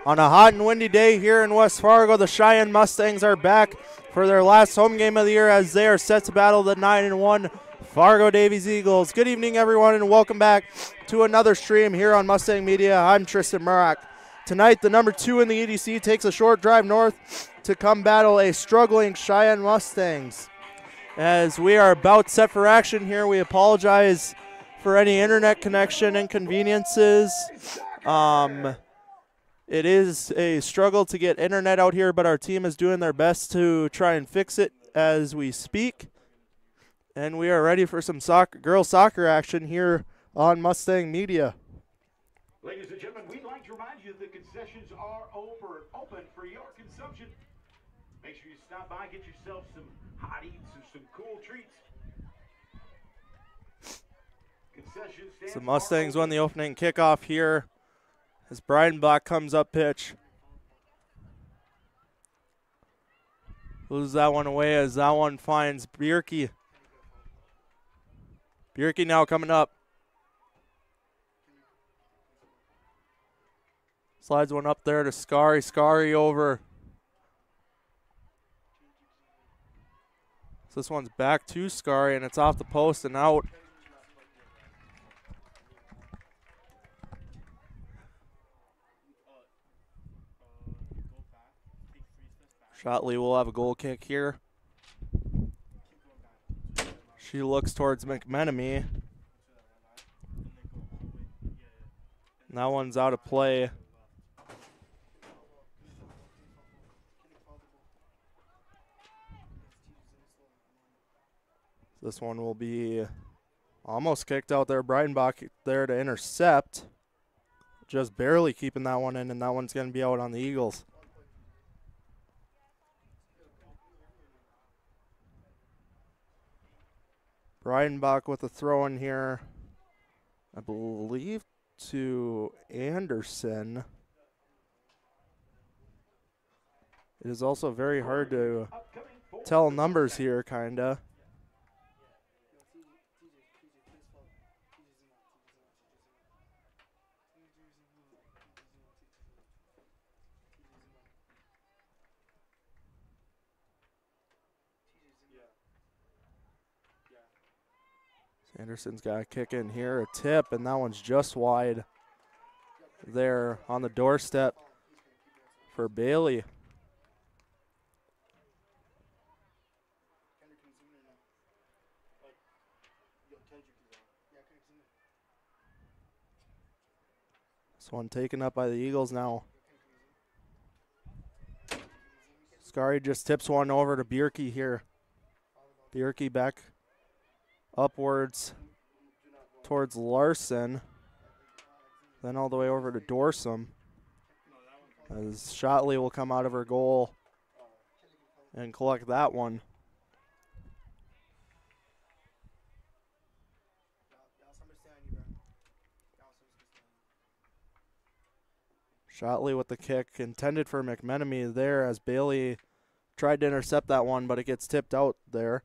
On a hot and windy day here in West Fargo, the Cheyenne Mustangs are back for their last home game of the year as they are set to battle the 9-1 Fargo Davies Eagles. Good evening, everyone, and welcome back to another stream here on Mustang Media. I'm Tristan Murak. Tonight, the number 2 in the EDC takes a short drive north to come battle a struggling Cheyenne Mustangs. As we are about set for action here, we apologize for any internet connection inconveniences. It is a struggle to get internet out here, but our team is doing their best to try and fix it as we speak. And we are ready for some girls soccer action here on Mustang Media. Ladies and gentlemen, we'd like to remind you that the concessions are open for your consumption. Make sure you stop by, get yourself some hot eats and some cool treats. So Mustangs won the opening kickoff here as Breidenbach comes up pitch. Loses that one away as that one finds Bierke. Bierke now coming up. Slides one up there to Scary. Scary over. So this one's back to Scary, and it's off the post and out. Shotley will have a goal kick here. She looks towards McMenemy. And that one's out of play. This one will be almost kicked out there. Breidenbach there to intercept. Just barely keeping that one in, and that one's going to be out on the Eagles. Breidenbach with a throw in here, I believe, to Anderson. It is also very hard to tell numbers here, kinda. Anderson's got a kick in here, a tip, and that one's just wide there on the doorstep for Bailey. This one taken up by the Eagles now. Scary just tips one over to Bierke here. Bierke back upwards towards Larson, then all the way over to Dorsum as Shotley will come out of her goal and collect that one. Shotley with the kick intended for McMenemy there as Bailey tried to intercept that one, but it gets tipped out there.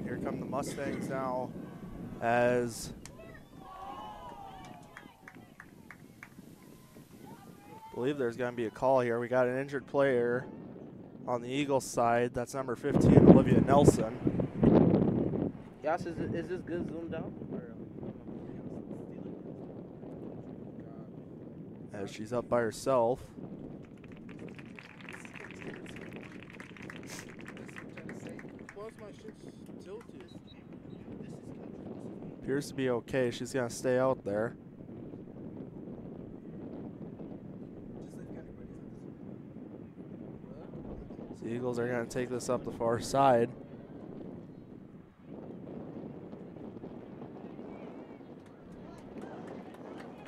Here come the Mustangs now as I believe there's going to be a call here. We got an injured player on the Eagles side. That's number 15, Olivia Nelson. Yas, is this good zoomed out? As she's up by herself. Appears to be okay. She's going to stay out there. The Eagles are going to take this up the far side.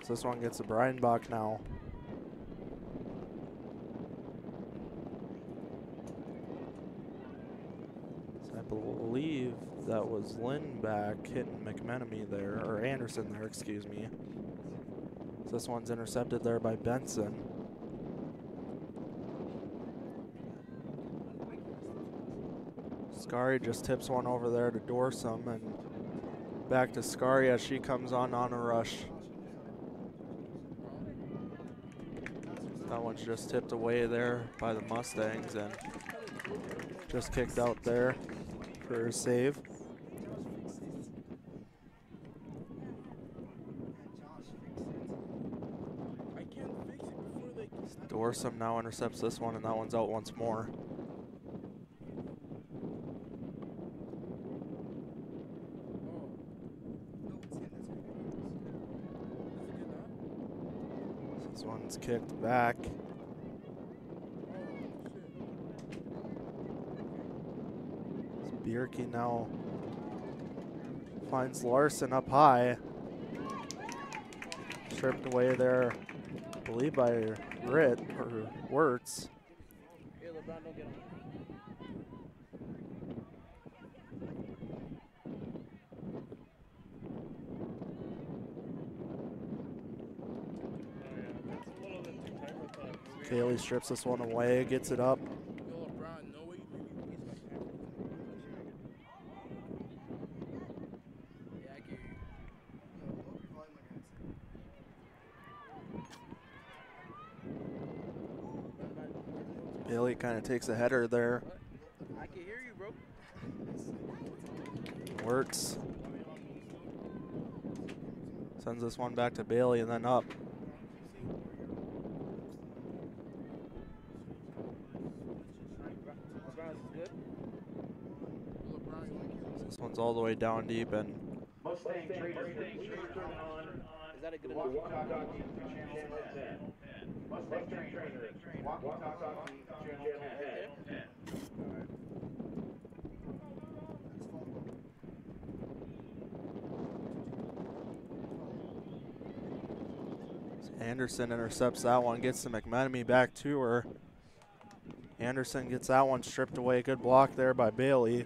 So this one gets to Breidenbach now. I believe that was Lynn back hitting McMenemy there, or Anderson there, excuse me. So this one's intercepted there by Benson. Scary just tips one over there to Dorsum, and back to Scary as she comes on a rush. That one's just tipped away there by the Mustangs and just kicked out there for a save. Dorsum now intercepts this one, and that one's out once more. This one's kicked back. Bierke now finds Larson up high. Stripped away there, I believe by Ritt or Wirtz. Kaylee strips this one away, gets it up. Bailey kind of takes a header there. I can hear you, bro. Wirtz sends this one back to Bailey and then up. This one's all the way down deep, and Is that a good enough? Anderson intercepts that one, gets to McMenemy back to her. Anderson gets that one stripped away. Good block there by Bailey.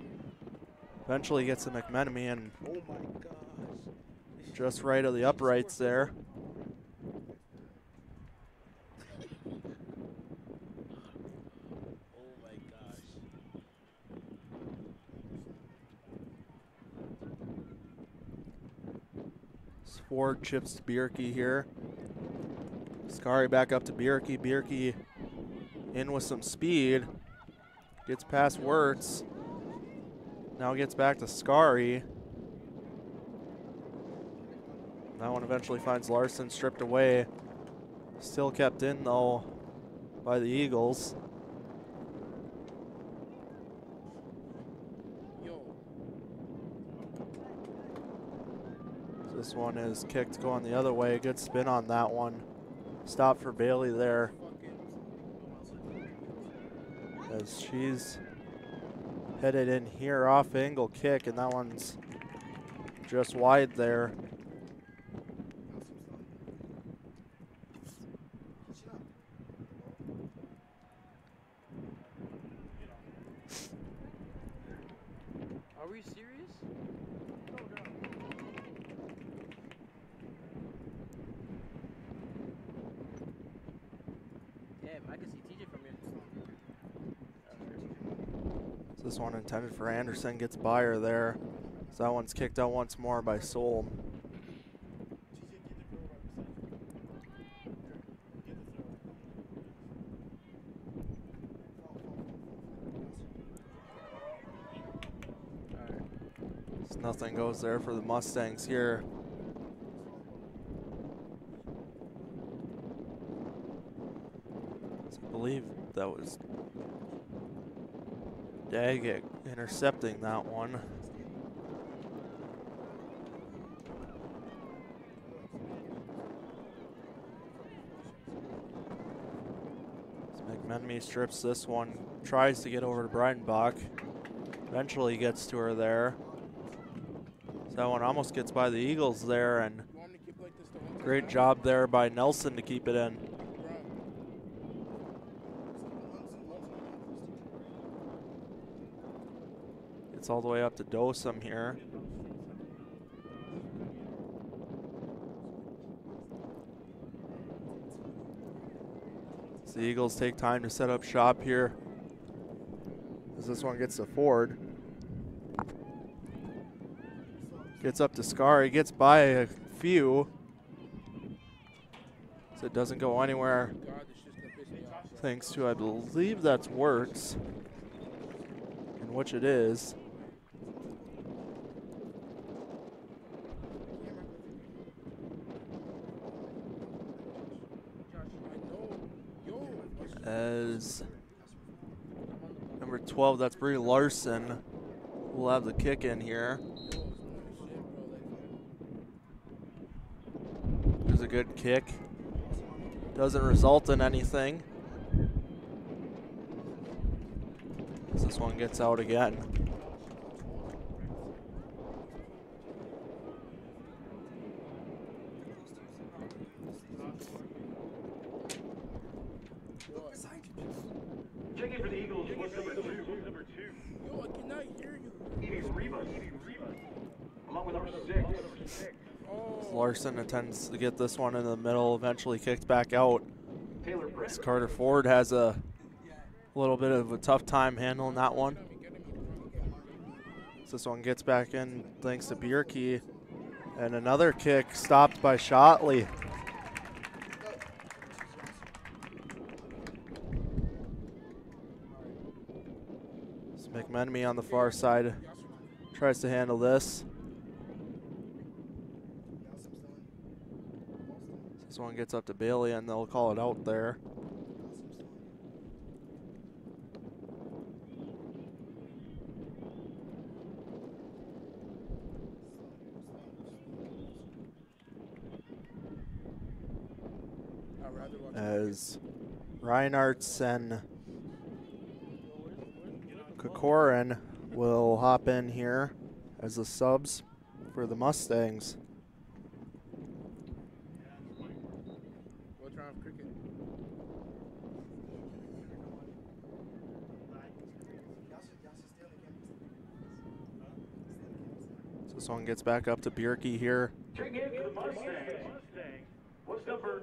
Eventually gets to McMenemy, and Oh my gosh. just right of the uprights there. Oh my gosh. Ford chips to Bierke here. Scary back up to Bierke. Bierke in with some speed. Gets past Wirtz. Now gets back to Scary. That one eventually finds Larson stripped away. Still kept in though by the Eagles. This one is kicked going the other way. Good spin on that one. Stop for Bailey there, as she's headed in here off angle kick, and that one's just wide there. Are we serious? Damn, I can see TJ from here. This one intended for Anderson, gets by her there. So that one's kicked out once more by Soul. So nothing goes there for the Mustangs here. So I believe that was Daggett intercepting that one. So McMenemy strips this one, tries to get over to Breidenbach. Eventually gets to her there. So that one almost gets by the Eagles there, and great job there by Nelson to keep it in. Gets all the way up to Dosum here. So the Eagles take time to set up shop here as this one gets to Ford. Gets up to Scar. He gets by a few. So it doesn't go anywhere. Thanks to, I believe that's Works. In which it is. As number 12, that's Brie Larson, will have the kick in here. There's a good kick. Doesn't result in anything. As this one gets out again. Checking for the Eagles, what's number two? Yo, I cannot hear you. Evie Rivas. Along with number 6. Larson attempts to get this one in the middle, eventually kicked back out. Taylor As Carter Ford has a little bit of a tough time handling that one. So this one gets back in thanks to Bierke. And another kick stopped by Shotley. So McMenemy on the far side tries to handle this. This one gets up to Bailey and they'll call it out there. As Reinhardt and Kokorin will hop in here as the subs for the Mustangs. What's wrong with cricket? So this one gets back up to Bierke here. Checking in for the Mustangs. What's number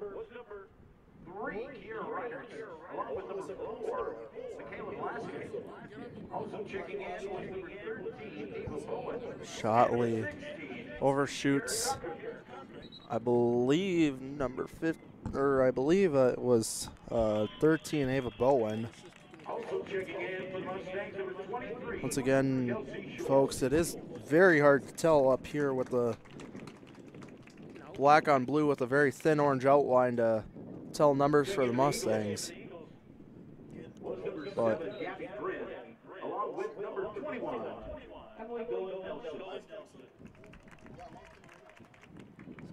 3, Kiera Reinhardt, along with number 4, Michaela Blasky. Also checking in was number 13, Ava Bowen. Shotley overshoots, I believe, number 5, or I believe it was 13, Ava Bowen. Also checking in for the Mustangs, number 23. Once again, folks, it is very hard to tell up here with the black on blue with a very thin orange outline to tell numbers for the Mustangs. But along with number 21,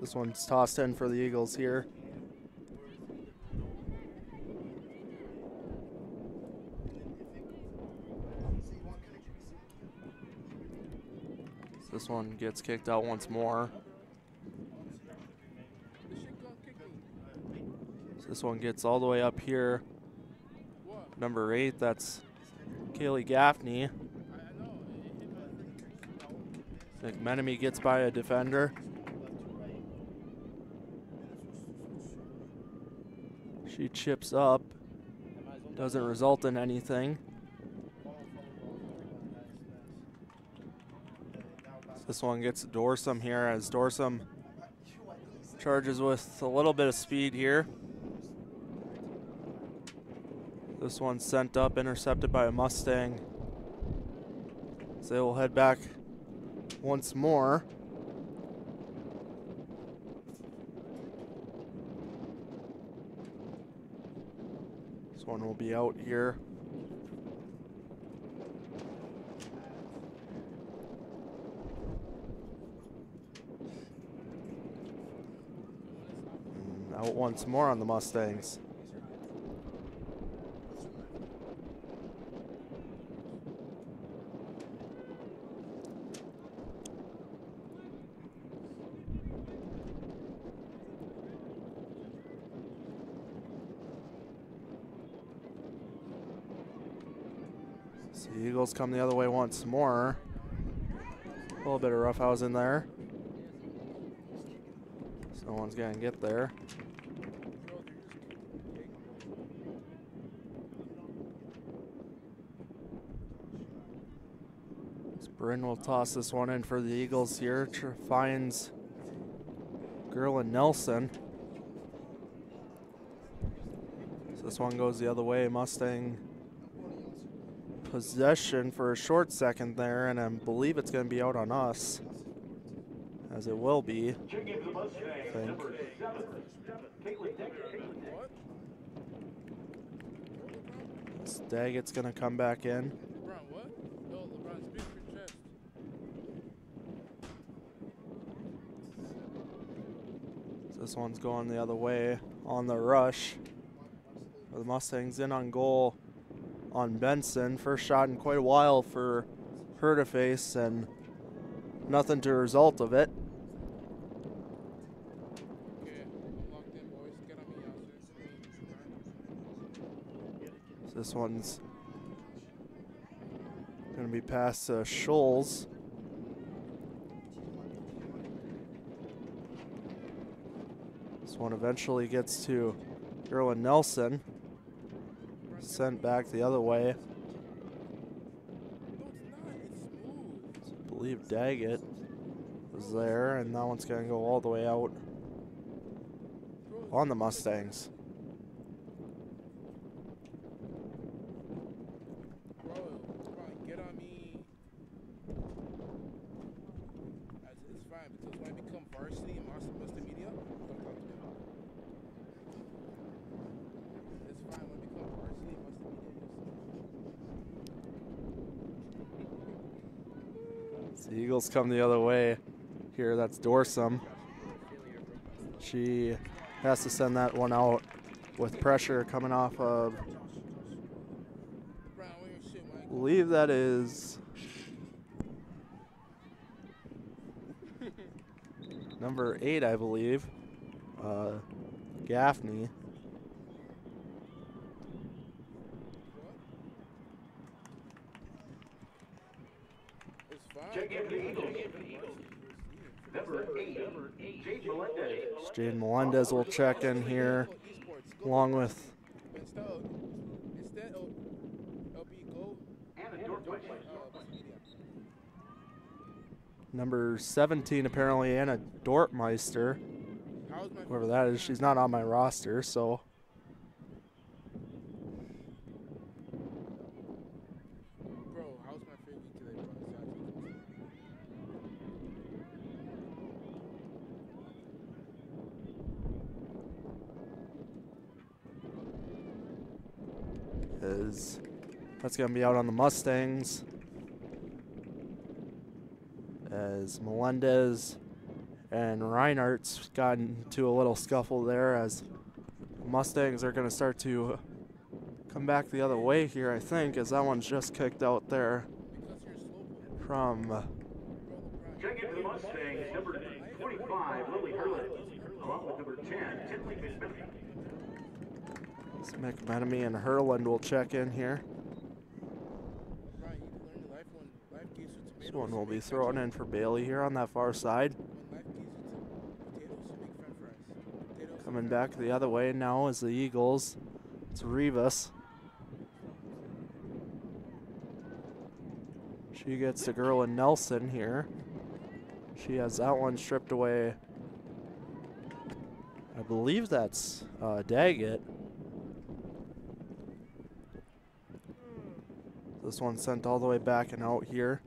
this one's tossed in for the Eagles here. This one gets kicked out once more. This one gets all the way up here. Number 8, that's Kaylee Gaffney. McMenemy gets by a defender. She chips up. Doesn't result in anything. This one gets Dorsum here as Dorsum charges with a little bit of speed here. This one's sent up, intercepted by a Mustang. So they will head back once more. This one will be out here. And out once more on the Mustangs. The Eagles come the other way once more. little bit of roughhousing there. No one's going to get there. Bryn will toss this one in for the Eagles here. Finds Gerlin Nelson. So this one goes the other way. Mustang possession for a short second there, and I believe it's going to be out on us, as it will be. I think. Daggett's going to come back in. This one's going the other way on the rush. The Mustangs in on goal on Benson. First shot in quite a while for her to face, and nothing to result of it. So this one's going to be past Scholes. This one eventually gets to Gerlin Nelson. Sent back the other way. I believe Daggett was there, and that one's going to go all the way out on the Mustangs. The Eagles come the other way here. That's Dorsum. She has to send that one out with pressure coming off of, I believe that is number 8, I believe, Gaffney. Check in for the Eagles. Number 8, Jade Melendez. Jade Melendez will check in here, along with number 17, apparently, Anna Dortmeister. Whoever that is, she's not on my roster, so. That's going to be out on the Mustangs, as Melendez and Reinhardt's gotten into a little scuffle there, as Mustangs are going to start to come back the other way here, I think, as that one's just kicked out there from Check in for the Mustangs, number 25, Lily Hurley, along with number 10, Tinley McMenemy, and Herland will check in here. This one will be thrown in for Bailey here on that far side. Coming back the other way now is the Eagles. It's Rivas. She gets to Gerlin Nelson here. She has that one stripped away. I believe that's Daggett. This one's sent all the way back and out here.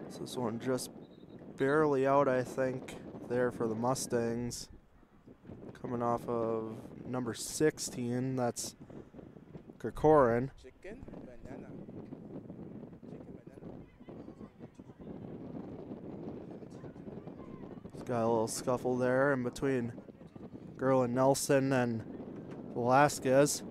So this one just barely out, I think, there for the Mustangs. Coming off of number 16, that's Kirkoran. Got a little scuffle there in between Gerlin Nelson and Velasquez.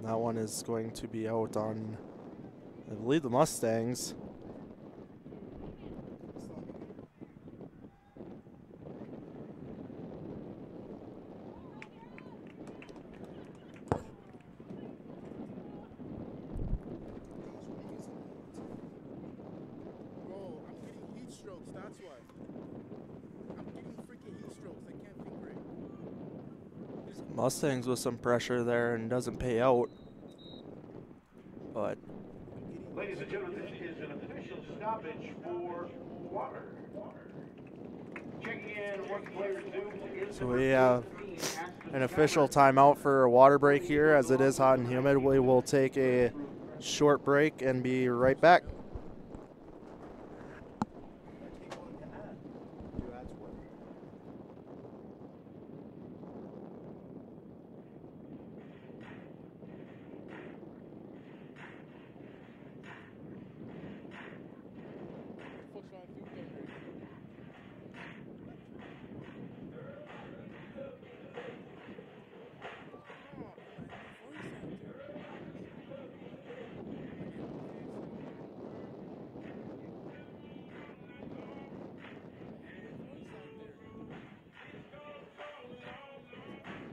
That one is going to be out on, I believe, the Mustangs. That's why. I'm getting freaking heat strokes. I can't think right. Mustangs with some pressure there and doesn't pay out. But Ladies and gentlemen, this is an official stoppage for water. Checking in what the players do. so we have an official timeout for a water break here. As it is hot and humid, we will take a short break and be right back.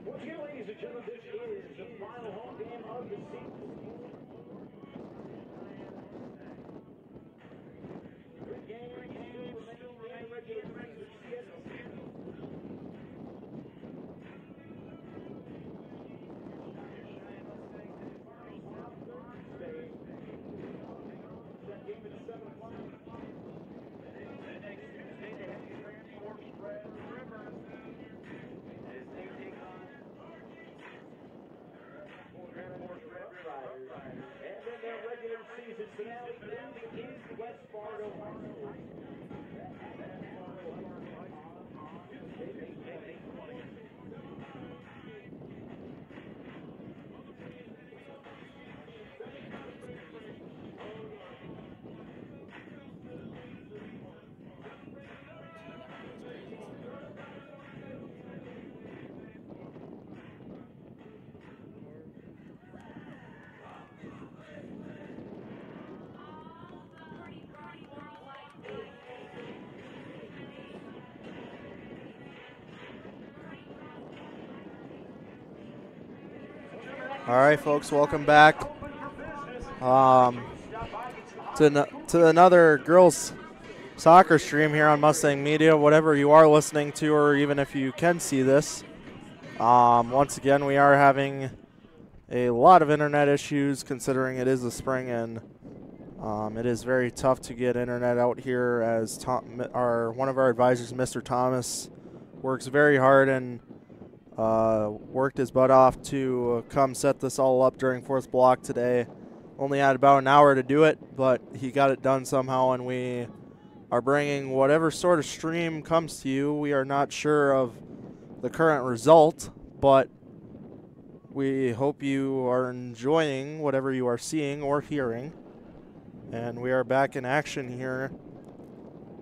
Once again, ladies and gentlemen, this is the final home game of the season. And then their regular season finale is West Fargo High School. All right, folks, welcome back to another girls soccer stream here on Mustang Media. Whatever you are listening to, or even if you can see this, once again, we are having a lot of internet issues considering it is the spring, and it is very tough to get internet out here, as one of our advisors, Mr. Thomas, works very hard and worked his butt off to come set this all up during fourth block today. Only had about an hour to do it, but he got it done somehow, and we are bringing whatever sort of stream comes to you. We are not sure of the current result, but we hope you are enjoying whatever you are seeing or hearing. And we are back in action here.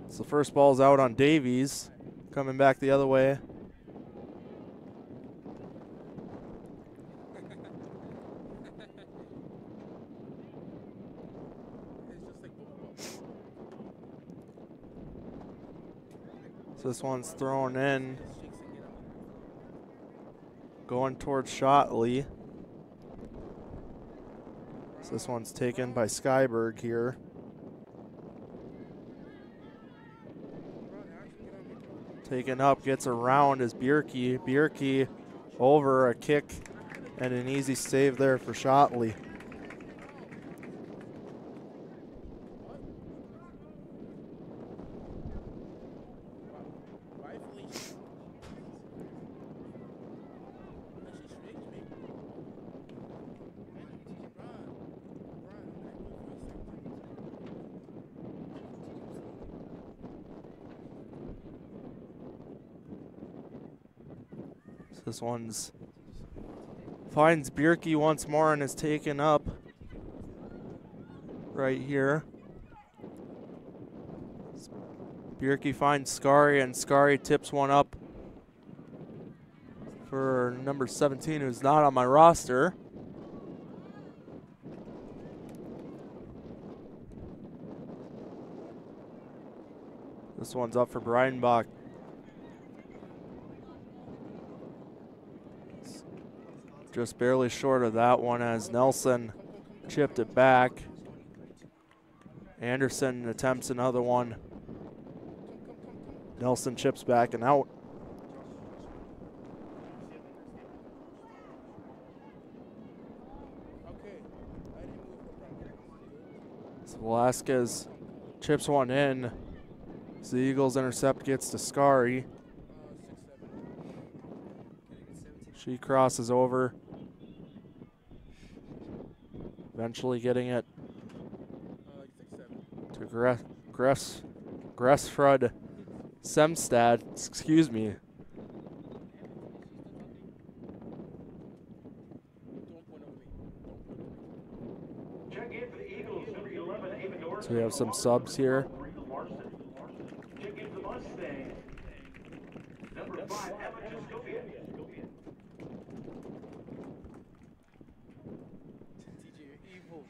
So the first ball's out on Davies, coming back the other way. This one's thrown in, going towards Shotley. So this one's taken by Skyberg here. Taken up, gets around is Bierke. Bierke over, a kick and an easy save there for Shotley. This one's finds Bierke once more and is taken up right here. Bierke finds Scary, and Scary tips one up for number 17, who's not on my roster. This one's up for Breidenbach. Just barely short of that one as Nelson chipped it back. Anderson attempts another one. Nelson chips back and out. So Velasquez chips one in. So the Eagles intercept gets to Scary. She crosses over. Eventually getting it to Gressfrud Semstad, excuse me. Check in for the Eagles, number 11, Ava Dorn. So we have some subs here. Check in for the Mustangs, number 5, Emma Juscovia. TJ, you're evil.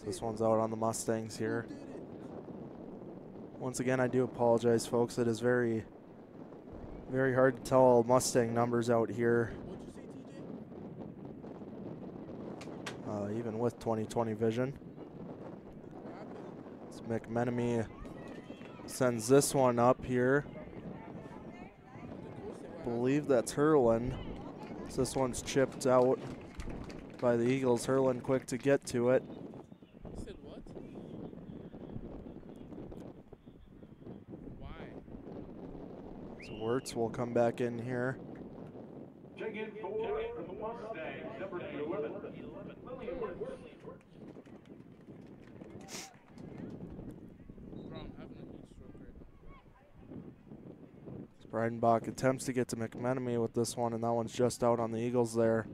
This one's out on the Mustangs here. Once again, I do apologize, folks. It is very, very hard to tell Mustang numbers out here, even with 20/20 vision. So McMenemy sends this one up here. I believe that's Hurlin. So this one's chipped out by the Eagles. Hurlin quick to get to it. Wirtz will come back in here. Check in for the Mustangs, number 11, Lillian Wirtz. Breidenbach attempts to get to McMenemy with this one, and that one's just out on the Eagles there.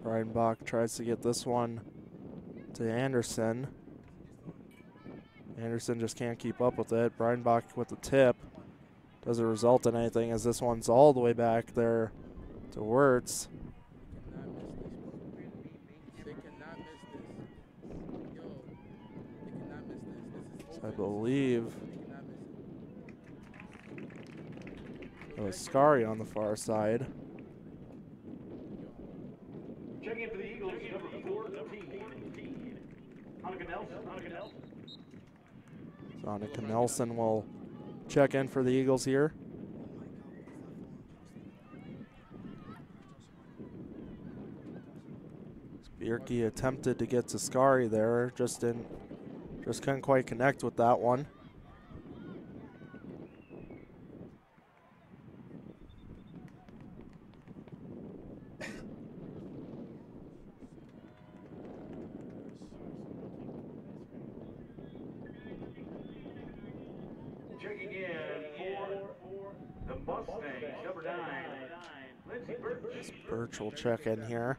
Breidenbach tries to get this one to Anderson. Anderson just can't keep up with it. Breidenbach with the tip. Doesn't result in anything as this one's all the way back there to Wirtz. So I believe it was Scary on the far side. Checking in for the Eagles, number 14, Hanukkah Nelson. Hanukkah Nelson will check in for the Eagles here. Bierke attempted to get to Scary there, just couldn't quite connect with that one. Checking in for the Mustangs, number 9, Lindsey Birch. Birch will check in here.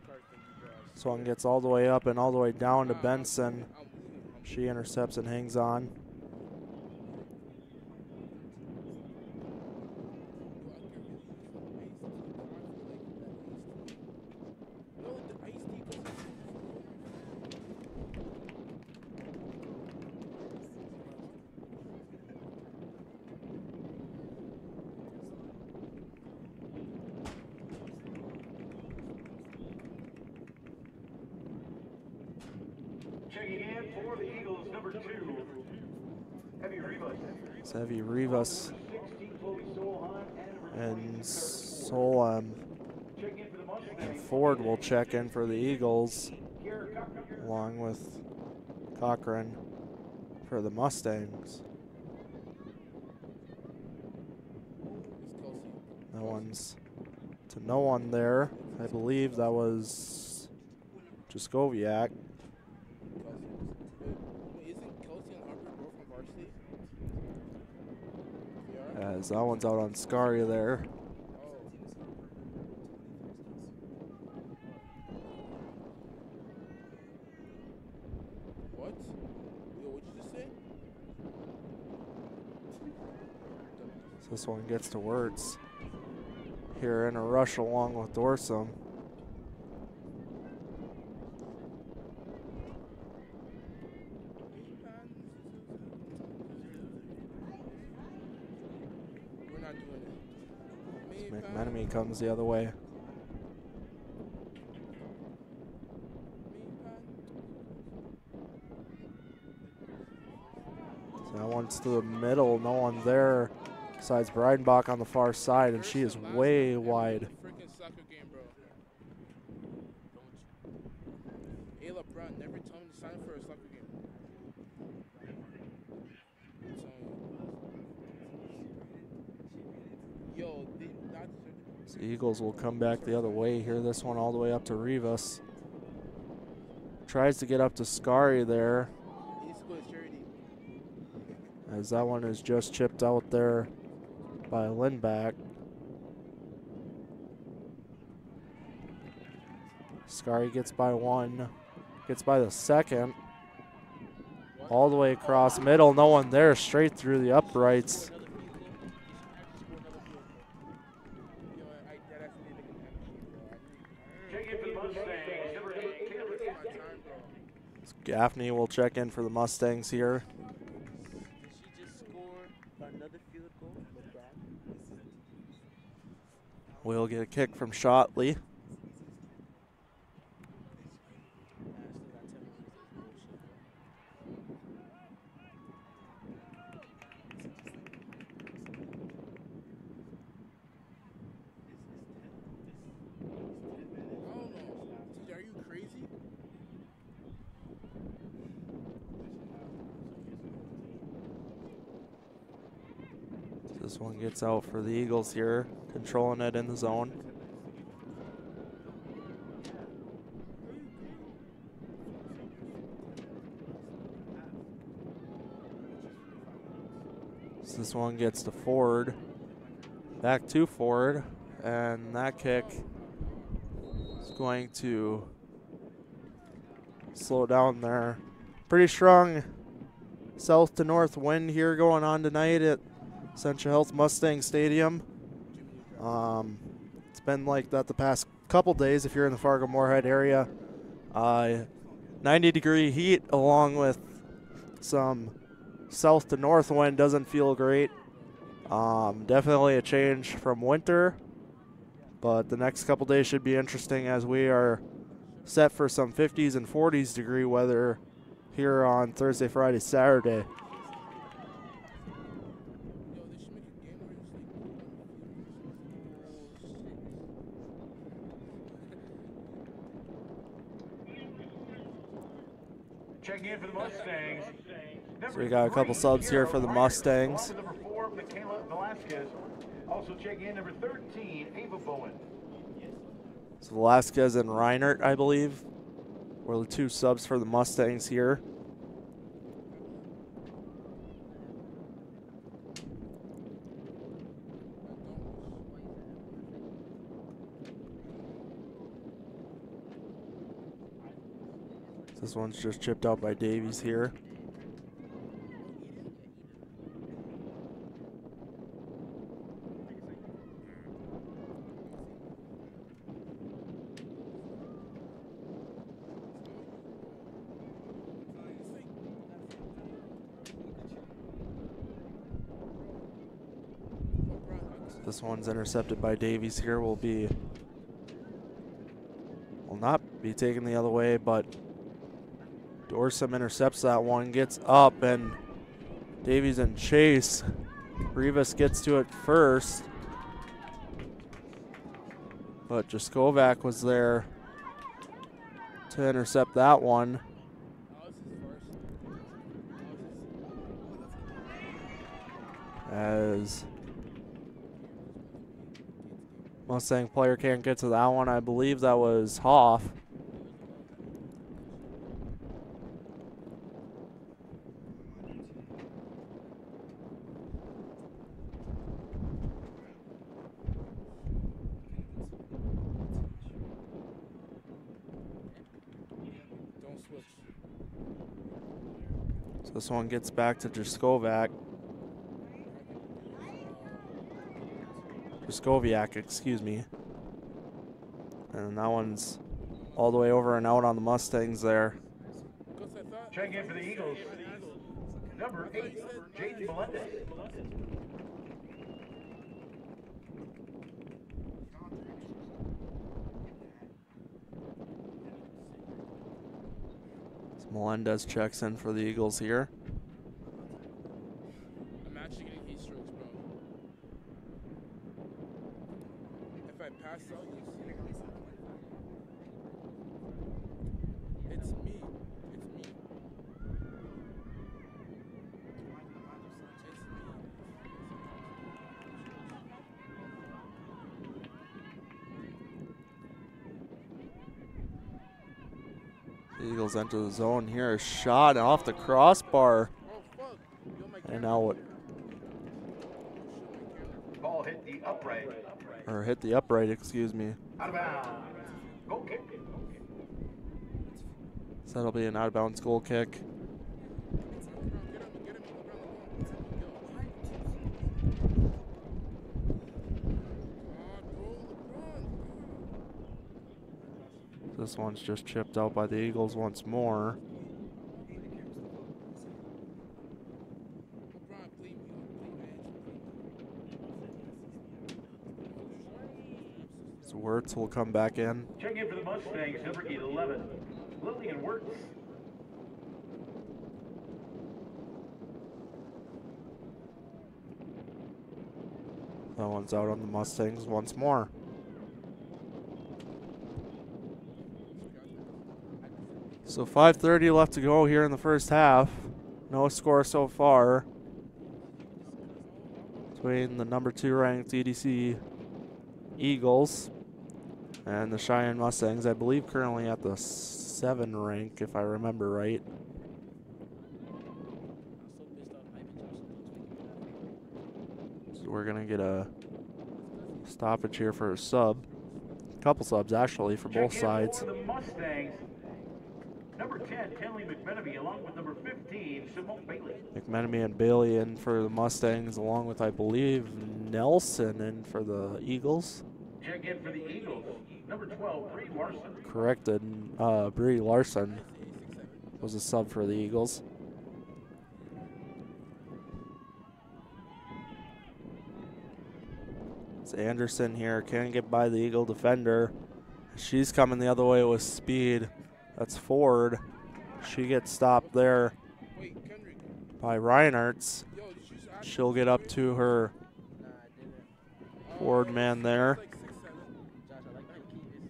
This one gets all the way up and all the way down to Benson. She intercepts and hangs on. Checking in for the Eagles, number 2, Heavy Rivas. It's Heavy Rivas and Solheim. And Ford will check in for the Eagles, along with Cochran for the Mustangs. That one's to no one there. I believe that was Jaskowiak. Varsity? As that one's out on Scaria there. What? Yo, what'd you just say? So this one gets to Wirtz. Here in a rush along with Dorsum. We're not doing it. McMenemy comes the other way. So that one's to the middle, no one there besides Breidenbach on the far side, and she is way wide. Freaking soccer game, bro. Ayla Brown never told me to sign for a soccer game. I'm telling you. Yo, they not So Eagles will come back the other way here. This one all the way up to Rivas. Tries to get up to Scary there. he needs to go to charity. As that one is just chipped out there by Lindback. Scary gets by one, gets by the second. All the way across middle, no one there, straight through the uprights. Gaffney will check in for the Mustangs here. We'll get a kick from Shotley. Are you crazy? This one gets out for the Eagles here, controlling it in the zone. So this one gets to Ford, back to Ford, and that kick is going to slow down there. Pretty strong south to north wind here going on tonight at Essentia Health Mustang Stadium. It's been like that the past couple days if you're in the Fargo-Moorhead area. 90-degree heat along with some south to north wind doesn't feel great. Definitely a change from winter, but the next couple days should be interesting as we are set for some 50s and 40s degree weather here on Thursday, Friday, Saturday. Checking in for the Mustangs. So we got a couple subs here for the Mustangs. Number 4, Michaela Velasquez. Also checking in number 13, Ava Bowen. So Velasquez and Reinert, I believe, were the two subs for the Mustangs here. This one's just chipped out by Davies here. This one's intercepted by Davies here. Will not be taken the other way, but Dorsum intercepts that one, gets up, and Davies and chase. Rivas gets to it first, but Jaskovac was there to intercept that one. As Mustang player can't get to that one. I believe that was Hoff. This one gets back to Jaskovac. Jaskoviak, excuse me. And that one's all the way over and out on the Mustangs there. Check in for the Eagles. Number 8, Jaden Melendez. Melendez checks in for the Eagles here. I'm actually getting heat strokes, bro. If I pass out, you see. It's me. It's me. The Eagles enter the zone here. A shot off the crossbar. Oh, fuck. Yo, my And camera. out. Ball hit the upright. Or hit the upright, excuse me. Out of bounds. Goal kick. So that'll be an out of bounds goal kick. This one's just chipped out by the Eagles once more. So Wirtz will come back in. Check in for the Mustangs, number 11, Lillian Wirtz. That one's out on the Mustangs once more. So 5:30 left to go here in the first half. No score so far between the number 2 ranked EDC Eagles and the Cheyenne Mustangs. I believe currently at the 7 rank, if I remember right. So we're gonna get a stoppage here for a sub. A couple subs actually for both sides. For the Mustangs, number 10, Tenley McMenemy, along with number 15, Simone Bailey. McMenemy and Bailey in for the Mustangs, along with, I believe, Nelson in for the Eagles. Check in for the Eagles, number 12, Bree Larson. Corrected, Bree Larson was a sub for the Eagles. It's Anderson here, can't get by the Eagle defender. She's coming the other way with speed. That's Ford. She gets stopped there by Reinertz. She'll get up to her Ford man there.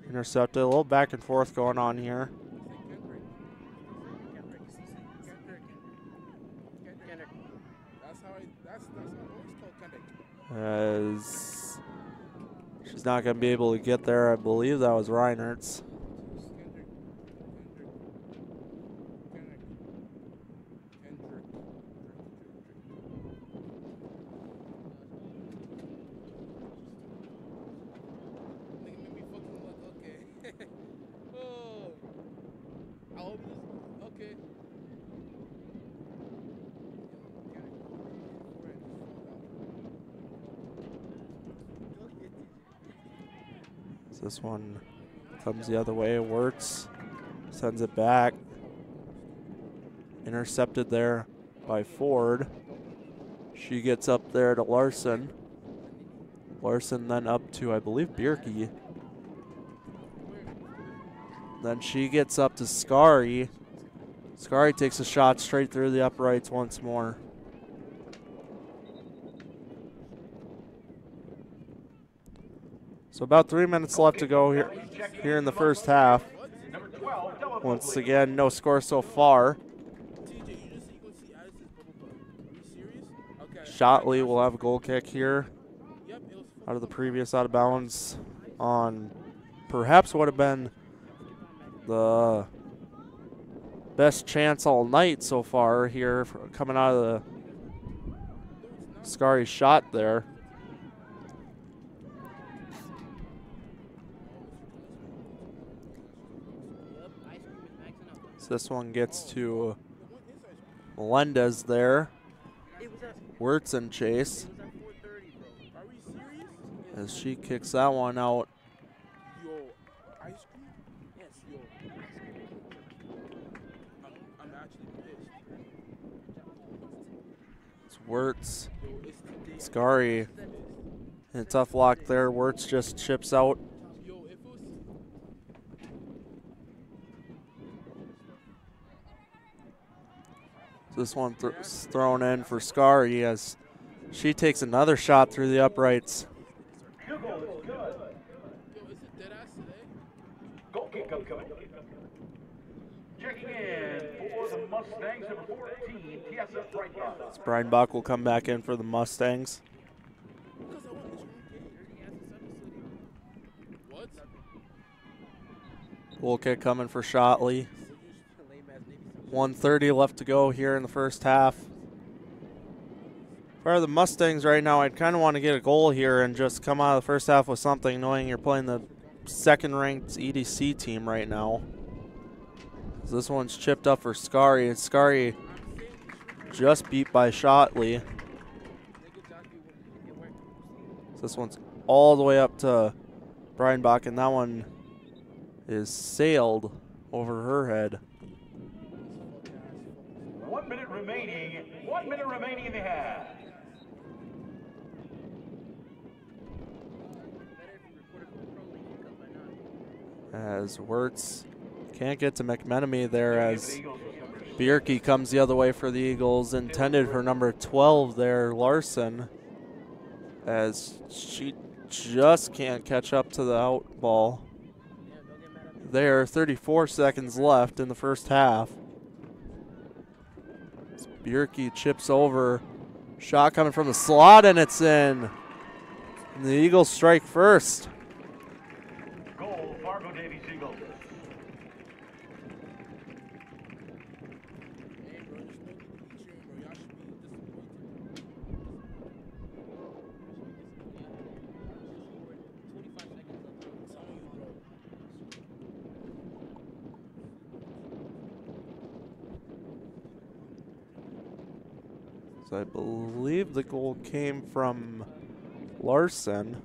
Intercepted. A little back and forth going on here. As she's not going to be able to get there. I believe that was Reinertz. This one comes the other way. Wirtz sends it back. Intercepted there by Ford. She gets up there to Larson. Larson then up to, I believe, Bierke. Then she gets up to Scary. Scary takes a shot straight through the uprights once more. So about 3 minutes left to go here in the first half. Once again, no score so far. Shotley will have a goal kick here out of the previous out of bounds on perhaps would have been the best chance all night so far here coming out of the Scary shot there. This one gets to Melendez there. Wirtz in chase as she kicks that one out. Yo, ice cream? Yes, yo. I'm actually pissed. It's Wirtz. Scary. And a tough lock there. Wirtz just chips out. Yo, if it was This one thrown in for Scary as she takes another shot through the uprights. Field goal is good. yo, is it dead ass today? Goal kick upcoming. Checking in for the Mustangs, number 14, TSF Breitbart. Brian Buck will come back in for the Mustangs. Because I want this what? Goal kick coming for Shotley. 1:30 left to go here in the first half. For the Mustangs right now, I'd kind of want to get a goal here and just come out of the first half with something, knowing you're playing the second-ranked EDC team right now. So this one's chipped up for Scary, and Scary just beat by Shotley. So this one's all the way up to Brian Bach, and that one is sailed over her head. 1 minute remaining. 1 minute remaining in the half. As Wirtz can't get to McMenemy there as Bierke comes the other way for the Eagles. Intended for number 12 there, Larson, as she just can't catch up to the out ball. There, 34 seconds left in the first half. Bierke chips over. Shot coming from the slot, and it's in. And the Eagles strike first. Goal, Fargo Davies Eagles. Hey, bro, you're smoking bleach, bro. Y'all should be So I believe the goal came from Larson.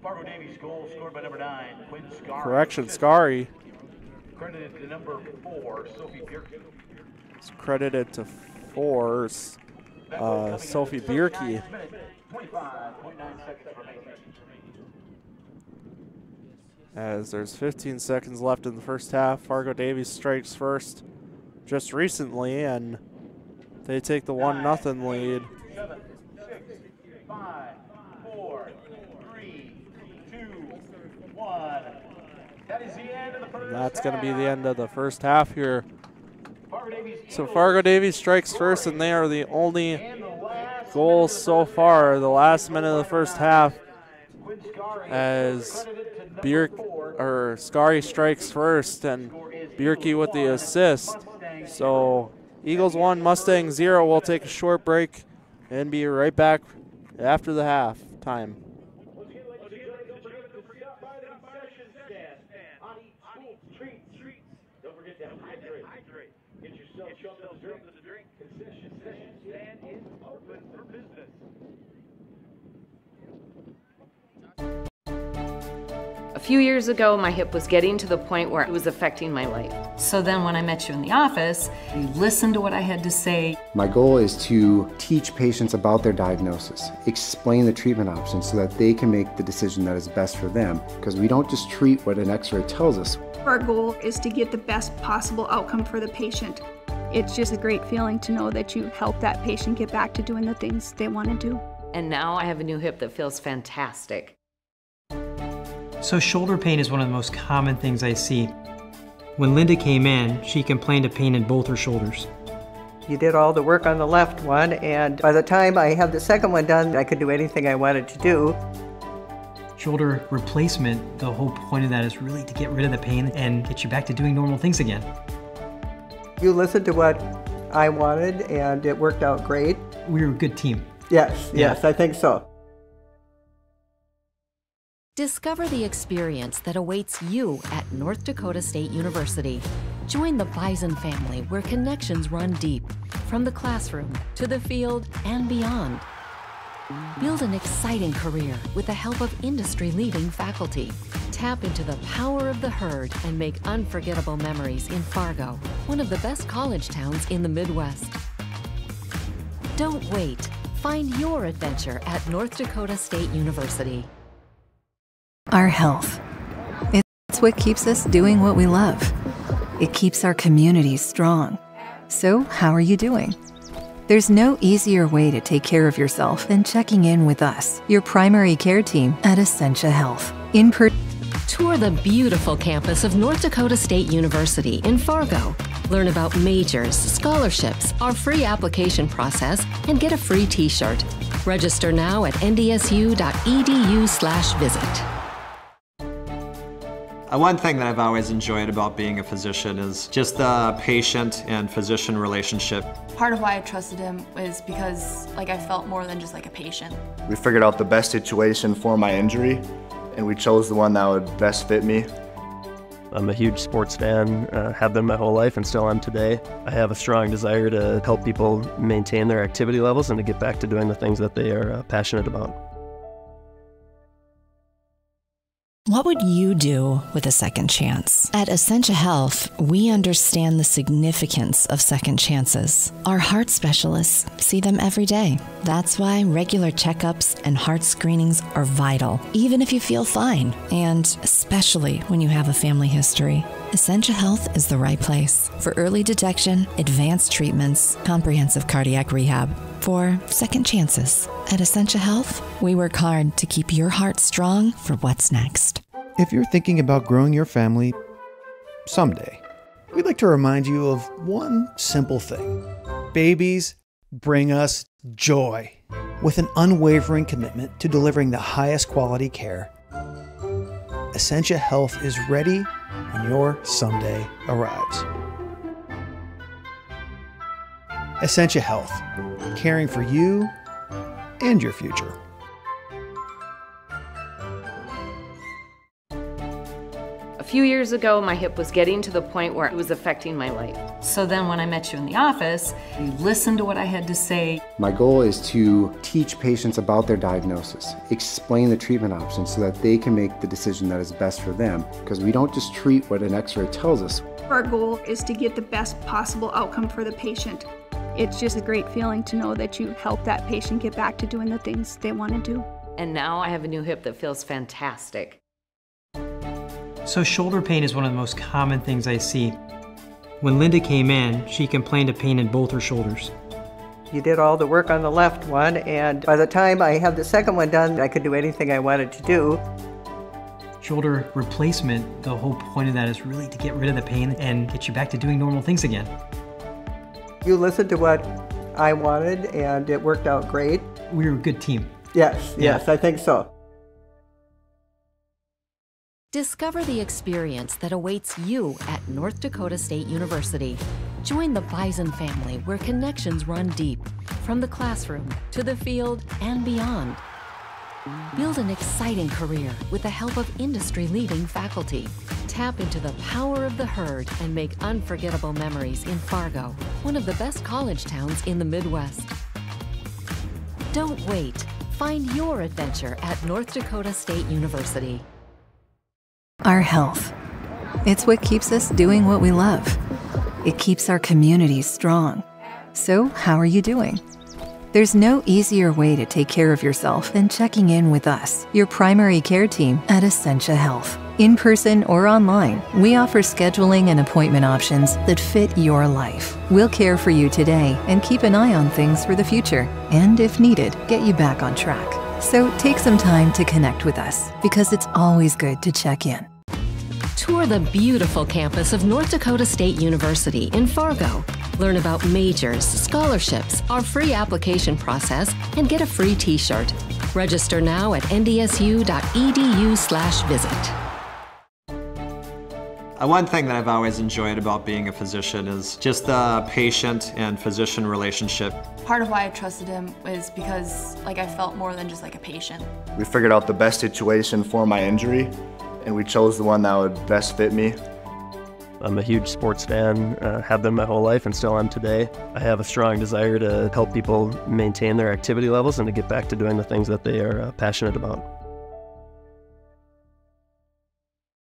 Fargo Davies goal scored by number 9, Quinn Scary. Correction, Scary. Credited to number 4, Sophie Bierke. It's credited to 4, Sophie Bierke. 25.9 seconds remaining. As there's 15 seconds left in the first half, Fargo Davies strikes first just recently, and they take the 1-0 lead. 7, 6, 5, 4, 3, 2, 1. That is the end of the first And that's going to be half. the end of the first half here. Fargo Davies So Eagles Fargo Davies strikes first, and they are the only and the last goals so far, the last minute of the first half, Quinn Scary as credited to number 4. Scary strikes first, and Bierke with the assist. So Eagles 1, Mustangs 0. We'll take a short break and be right back after the half time. Don't forget to hydrate. Get yourself something to drink. Concession stand is open for business. A few years ago, my hip was getting to the point where it was affecting my life. So then when I met you in the office, you listened to what I had to say. My goal is to teach patients about their diagnosis, explain the treatment options so that they can make the decision that is best for them. Because we don't just treat what an x-ray tells us. Our goal is to get the best possible outcome for the patient. It's just a great feeling to know that you help that patient get back to doing the things they want to do. And now I have a new hip that feels fantastic. So shoulder pain is one of the most common things I see. When Linda came in, she complained of pain in both her shoulders. You did all the work on the left one, and by the time I had the second one done, I could do anything I wanted to do. Shoulder replacement, the whole point of that is really to get rid of the pain and get you back to doing normal things again. You listened to what I wanted, and it worked out great. We were a good team. Yes, I think so. Discover the experience that awaits you at North Dakota State University. Join the Bison family where connections run deep, from the classroom to the field and beyond. Build an exciting career with the help of industry-leading faculty. Tap into the power of the herd and make unforgettable memories in Fargo, one of the best college towns in the Midwest. Don't wait. Find your adventure at North Dakota State University. Our health. It's what keeps us doing what we love. It keeps our communities strong. So, how are you doing? There's no easier way to take care of yourself than checking in with us, your primary care team at Essentia Health. Tour the beautiful campus of North Dakota State University in Fargo. Learn about majors, scholarships, our free application process, and get a free t-shirt. Register now at ndsu.edu/visit. One thing that I've always enjoyed about being a physician is just the patient and physician relationship. Part of why I trusted him is because I felt more than just a patient. We figured out the best situation for my injury, and we chose the one that would best fit me. I'm a huge sports fan, have been my whole life and still am today. I have a strong desire to help people maintain their activity levels and to get back to doing the things that they are passionate about. What would you do with a second chance? At Essentia Health, we understand the significance of second chances. Our heart specialists see them every day. That's why regular checkups and heart screenings are vital, even if you feel fine, and especially when you have a family history. Essentia Health is the right place for early detection, advanced treatments, comprehensive cardiac rehab, for second chances. At Essentia Health, we work hard to keep your heart strong for what's next. If you're thinking about growing your family someday, we'd like to remind you of one simple thing. Babies bring us joy. With an unwavering commitment to delivering the highest quality care, Essentia Health is ready when your someday arrives. Essentia Health, caring for you and your future. A few years ago, my hip was getting to the point where it was affecting my life. So then when I met you in the office, you listened to what I had to say. My goal is to teach patients about their diagnosis, explain the treatment options so that they can make the decision that is best for them, because we don't just treat what an x-ray tells us. Our goal is to get the best possible outcome for the patient. It's just a great feeling to know that you help that patient get back to doing the things they want to do. And now I have a new hip that feels fantastic. So shoulder pain is one of the most common things I see. When Linda came in, she complained of pain in both her shoulders. You did all the work on the left one, and by the time I had the second one done, I could do anything I wanted to do. Shoulder replacement, the whole point of that is really to get rid of the pain and get you back to doing normal things again. You listened to what I wanted, and it worked out great. We were a good team. Yes, yes, I think so. Discover the experience that awaits you at North Dakota State University. Join the Bison family where connections run deep, from the classroom to the field and beyond. Build an exciting career with the help of industry-leading faculty. Tap into the power of the herd and make unforgettable memories in Fargo, one of the best college towns in the Midwest. Don't wait. Find your adventure at North Dakota State University. Our health. It's what keeps us doing what we love. It keeps our communities strong. So, how are you doing? There's no easier way to take care of yourself than checking in with us, your primary care team at Essentia Health. In person or online, we offer scheduling and appointment options that fit your life. We'll care for you today and keep an eye on things for the future, and if needed, get you back on track. So take some time to connect with us, because it's always good to check in. Tour the beautiful campus of North Dakota State University in Fargo. Learn about majors, scholarships, our free application process, and get a free t-shirt. Register now at ndsu.edu/visit. One thing that I've always enjoyed about being a physician is just the patient and physician relationship. Part of why I trusted him is because I felt more than just a patient. We figured out the best situation for my injury, and we chose the one that would best fit me. I'm a huge sports fan, have been my whole life and still am today. I have a strong desire to help people maintain their activity levels and to get back to doing the things that they are passionate about.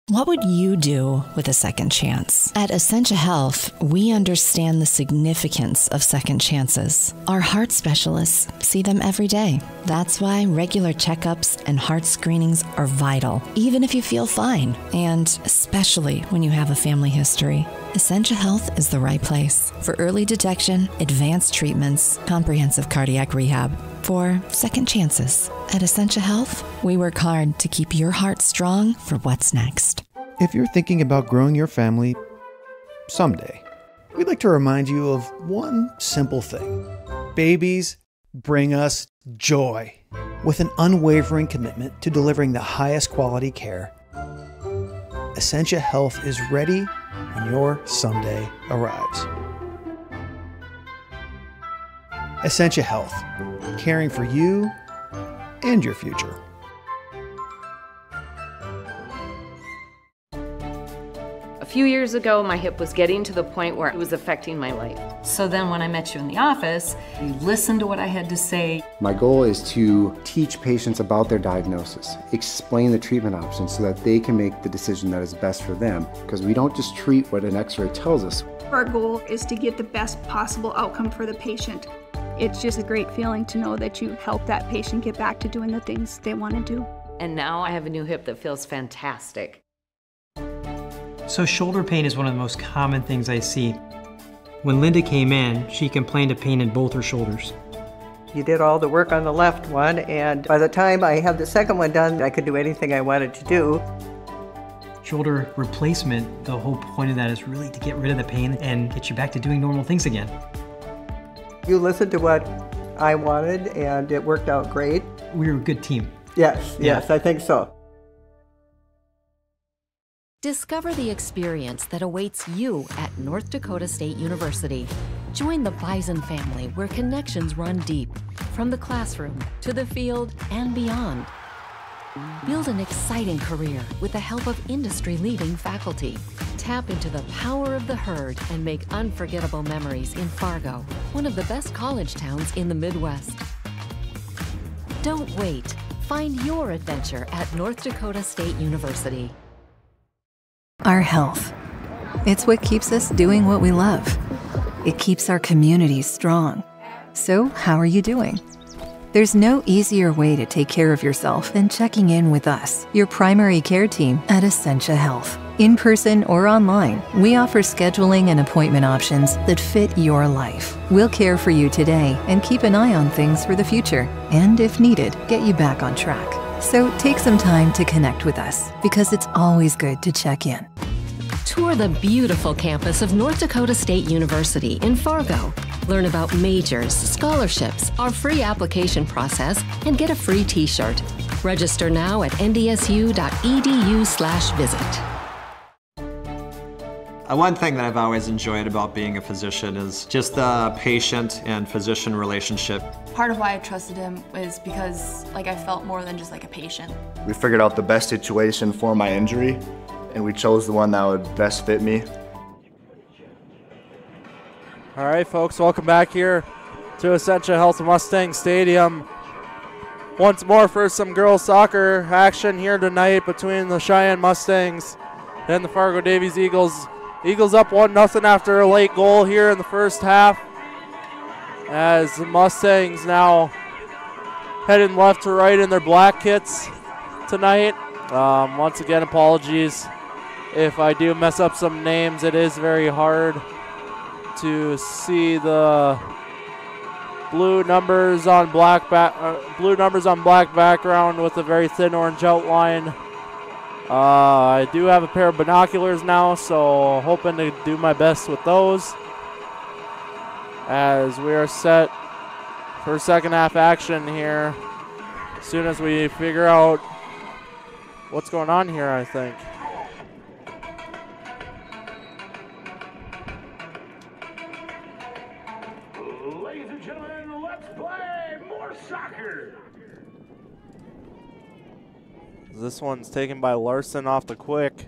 What would you do with a second chance? At Essentia Health, we understand the significance of second chances. Our heart specialists see them every day. That's why regular checkups and heart screenings are vital, even if you feel fine, and especially when you have a family history. Essentia Health is the right place for early detection, advanced treatments, comprehensive cardiac rehab, for second chances. At Essentia Health, we work hard to keep your heart strong for what's next. If you're thinking about growing your family someday, we'd like to remind you of one simple thing. Babies bring us joy. With an unwavering commitment to delivering the highest quality care, Essentia Health is ready when your someday arrives. Essentia Health, caring for you and your future. A few years ago, my hip was getting to the point where it was affecting my life. So then when I met you in the office, you listened to what I had to say. My goal is to teach patients about their diagnosis, explain the treatment options so that they can make the decision that is best for them, because we don't just treat what an x-ray tells us. Our goal is to get the best possible outcome for the patient. It's just a great feeling to know that you help that patient get back to doing the things they want to do. And now I have a new hip that feels fantastic. So shoulder pain is one of the most common things I see. When Linda came in, she complained of pain in both her shoulders. You did all the work on the left one, and by the time I had the second one done, I could do anything I wanted to do. Shoulder replacement, the whole point of that is really to get rid of the pain and get you back to doing normal things again. You listened to what I wanted, and it worked out great. We were a good team. Yes, yes, I think so. Discover the experience that awaits you at North Dakota State University. Join the Bison family where connections run deep, from the classroom to the field and beyond. Build an exciting career with the help of industry-leading faculty. Tap into the power of the herd and make unforgettable memories in Fargo, one of the best college towns in the Midwest. Don't wait. Find your adventure at North Dakota State University. Our health. It's what keeps us doing what we love. It keeps our communities strong. So, how are you doing? There's no easier way to take care of yourself than checking in with us, your primary care team at Essentia Health. In person or online, we offer scheduling and appointment options that fit your life. We'll care for you today and keep an eye on things for the future, and if needed, get you back on track. So take some time to connect with us, because it's always good to check in. Tour the beautiful campus of North Dakota State University in Fargo. Learn about majors, scholarships, our free application process, and get a free t-shirt. Register now at ndsu.edu/visit. One thing that I've always enjoyed about being a physician is just the patient and physician relationship. Part of why I trusted him is because I felt more than just a patient. We figured out the best situation for my injury, and we chose the one that would best fit me. All right, folks, welcome back here to Essentia Health Mustang Stadium. Once more for some girls soccer action here tonight between the Cheyenne Mustangs and the Fargo Davies Eagles. Eagles up 1-0 after a late goal here in the first half, as the Mustangs now heading left to right in their black kits tonight. Once again, apologies if I do mess up some names. It is very hard to see the blue numbers on black background with a very thin orange outline. I do have a pair of binoculars now, so hoping to do my best with those, as we are set for second half action here as soon as we figure out what's going on here, I think. Ladies and gentlemen, let's play more soccer. This one's taken by Larson off the quick.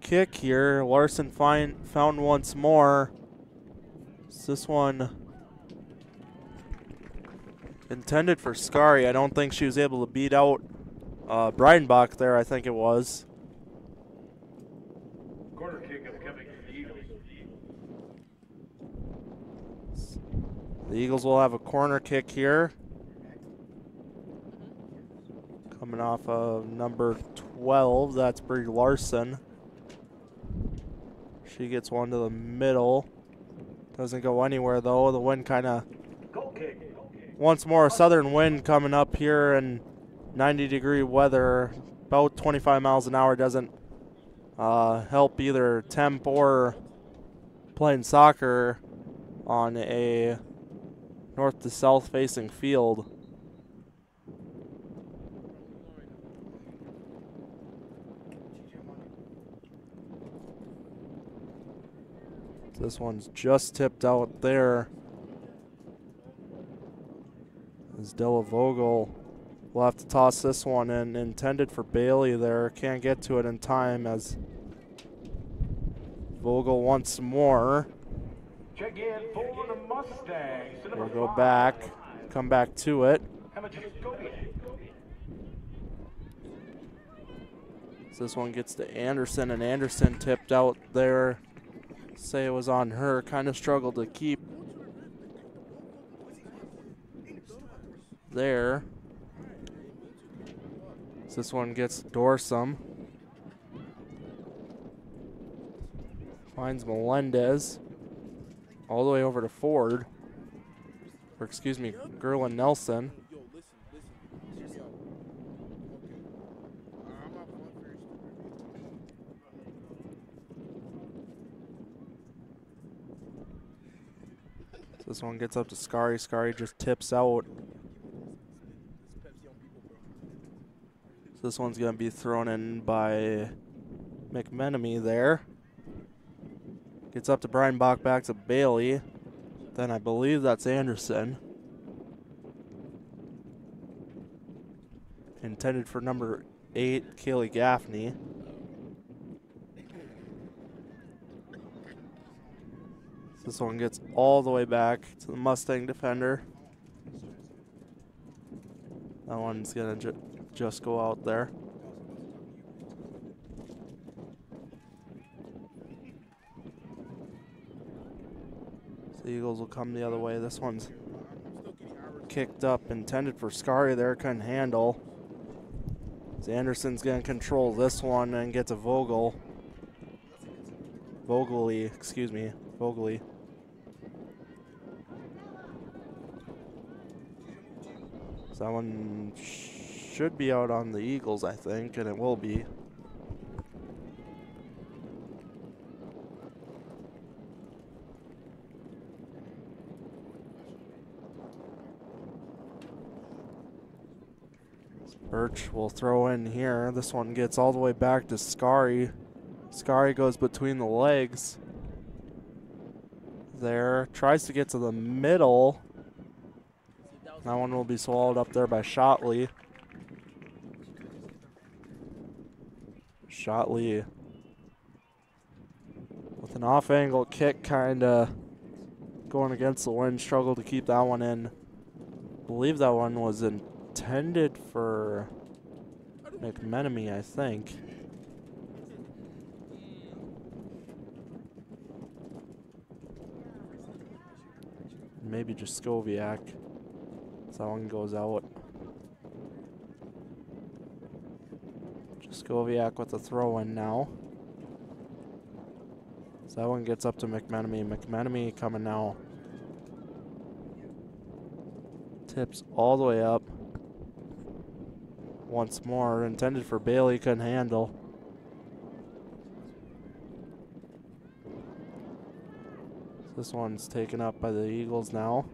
kick here. Larson found once more. Is this one intended for Scary? I don't think she was able to beat out Breidenbach there, I think it was. Corner kick upcoming for the Eagles. The Eagles will have a corner kick here. Coming off of number 12, that's Brie Larson. She gets one to the middle. Doesn't go anywhere though. The wind kind of, once more, a southern wind coming up here in 90-degree weather. About 25 miles an hour doesn't help either temp or playing soccer on a north to south facing field. This one's just tipped out there. As Della Vogel will have to toss this one in. Intended for Bailey there. Can't get to it in time as Vogel once more. Check in for the Mustangs. We'll go back. Come back to it. So this one gets to Anderson, and Anderson tipped out there. Say it was on her. Kind of struggled to keep there. So this one gets Dorsum. Finds Melendez. All the way over to Ford. Or excuse me, Gerlin Nelson. This one gets up to Scary. Scary just tips out. So this one's going to be thrown in by McMenemy there. Gets up to Breidenbach, back to Bailey. Then I believe that's Anderson. Intended for number 8, Kaylee Gaffney. This one gets all the way back to the Mustang defender. That one's going to just go out there. So the Eagles will come the other way. This one's kicked up, intended for Scary there, couldn't handle. So Anderson's going to control this one and get to Vogel. Vogely, excuse me, Vogely. So that one should be out on the Eagles, I think, and it will be. Birch will throw in here. This one gets all the way back to Scary. Scary goes between the legs. There, tries to get to the middle. That one will be swallowed up there by Shotley. Shotley with an off-angle kick, kind of going against the wind, struggled to keep that one in. I believe that one was intended for McMenemy, I think. Maybe just Skoviak. So that one goes out. Skoviak with the throw in now. So that one gets up to McMenemy. McMenemy coming now. Tips all the way up. Once more. Intended for Bailey, couldn't handle. This one's taken up by the Eagles now.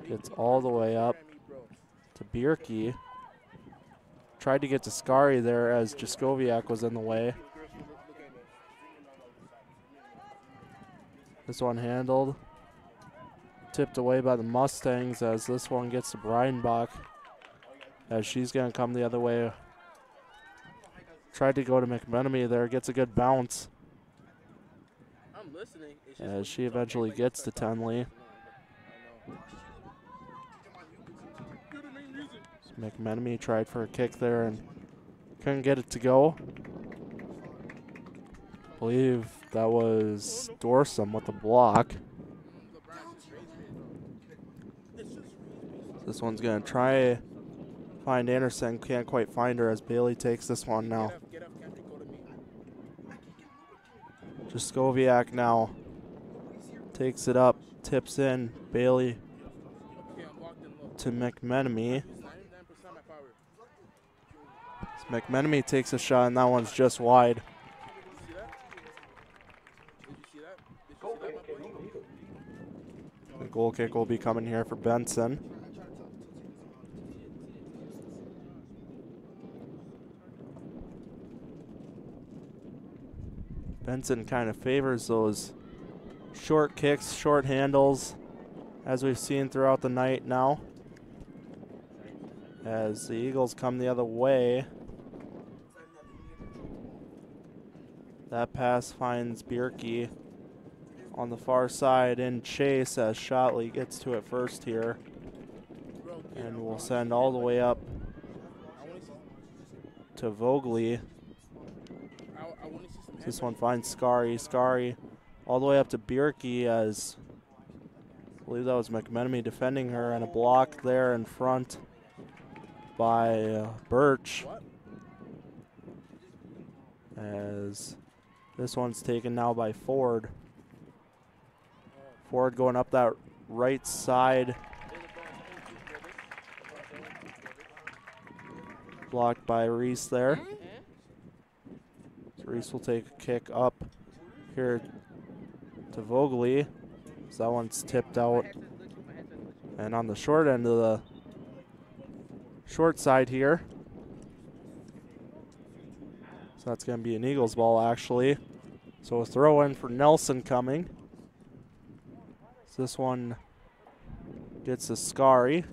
Gets all the way up to Bierke. Tried to get to Scary there as Jaskowiak was in the way. This one handled. Tipped away by the Mustangs as this one gets to Breidenbach. As she's going to come the other way Tried to go to McMenemy there, gets a good bounce. I'm listening. As she eventually gets to Tenley. McMenemy tried for a kick there and couldn't get it to go. I believe that was Dorsum with the block. This one's going to try find Anderson. Can't quite find her as Bailey takes this one now. Jaskowiak now takes it up, tips in. Bailey to McMenemy. McMenemy takes a shot, and that one's just wide. The goal kick will be coming here for Benson. Benson kind of favors those short kicks, short handles, as we've seen throughout the night now. As the Eagles come the other way. That pass finds Bierke on the far side in chase as Shotley gets to it first here. And will send all the way up to Vogely. This one finds Scary. Scary all the way up to Bierke as I believe that was McMenemy defending her, and a block there in front by Birch. As this one's taken now by Ford. Ford going up that right side. Blocked by Reese there. So Reese will take a kick up here to Vogely. So that one's tipped out. And on the short end of the short side here. So that's going to be an Eagles ball, actually. So a throw in for Nelson coming. So this one gets to Scary.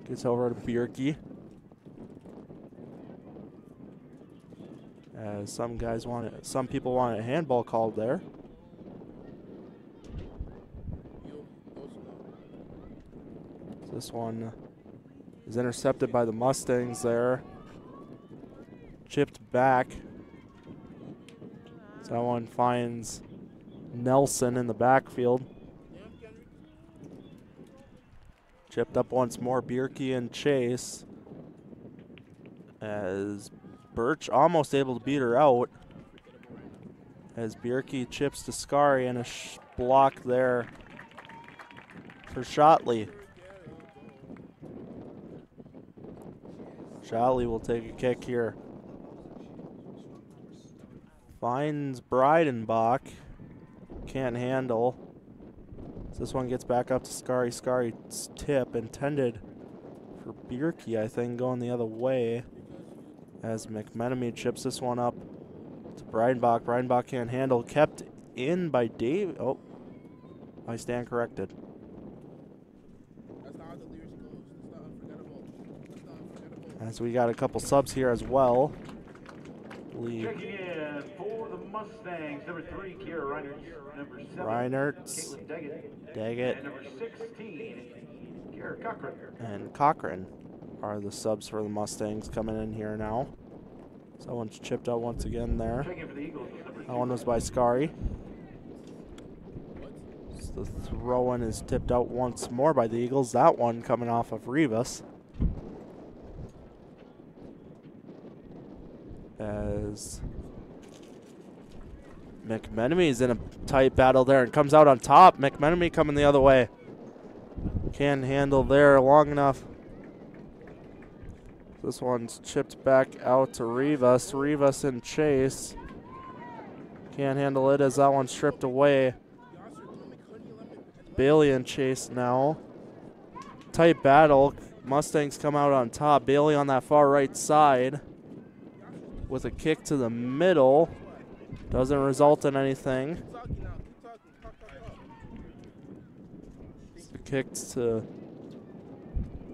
Gets over to Bierke. As some people want a handball called there. So this one is intercepted by the Mustangs there. Chipped back. So that one finds Nelson in the backfield. Chipped up once more, Bierke and Chase. As Birch almost able to beat her out. As Bierke chips to Scary and a block there for Shotley. Shotley will take a kick here. Finds Breidenbach. Can't handle. So this one gets back up to Scary. Scary's tip intended for Bierke, I think, going the other way. As McMenemy chips this one up to Breidenbach. Breidenbach can't handle. Kept in by Davies. Oh, I stand corrected. As we got a couple subs here as well. Checking in for the Mustangs, number 3, Kiera Reinert. Number 7, Reinertz, Daggett, and number 16, Kiera Cochran. And Cochran are the subs for the Mustangs coming in here now. Someone's chipped out once again there. That one was by Scary. So the throw-in is tipped out once more by the Eagles. That one coming off of Rivas. As McMenemy's in a tight battle there and comes out on top. McMenemy coming the other way. Can't handle there long enough. This one's chipped back out to Rivas. Rivas and Chase. Can't handle it as that one's stripped away. Bailey and Chase now. Tight battle. Mustangs come out on top. Bailey on that far right side with a kick to the middle. Doesn't result in anything. Kicked to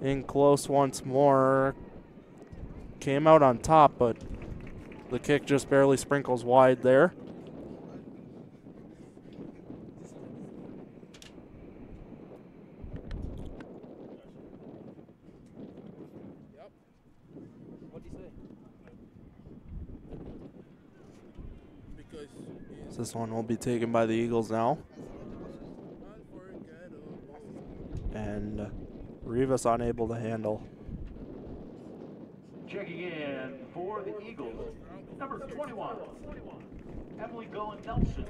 in close once more. came out on top, but the kick just barely sprinkles wide there. This one will be taken by the Eagles now. And Rivas unable to handle. Checking in for the Eagles, number 21, Emily Golan-Nelson.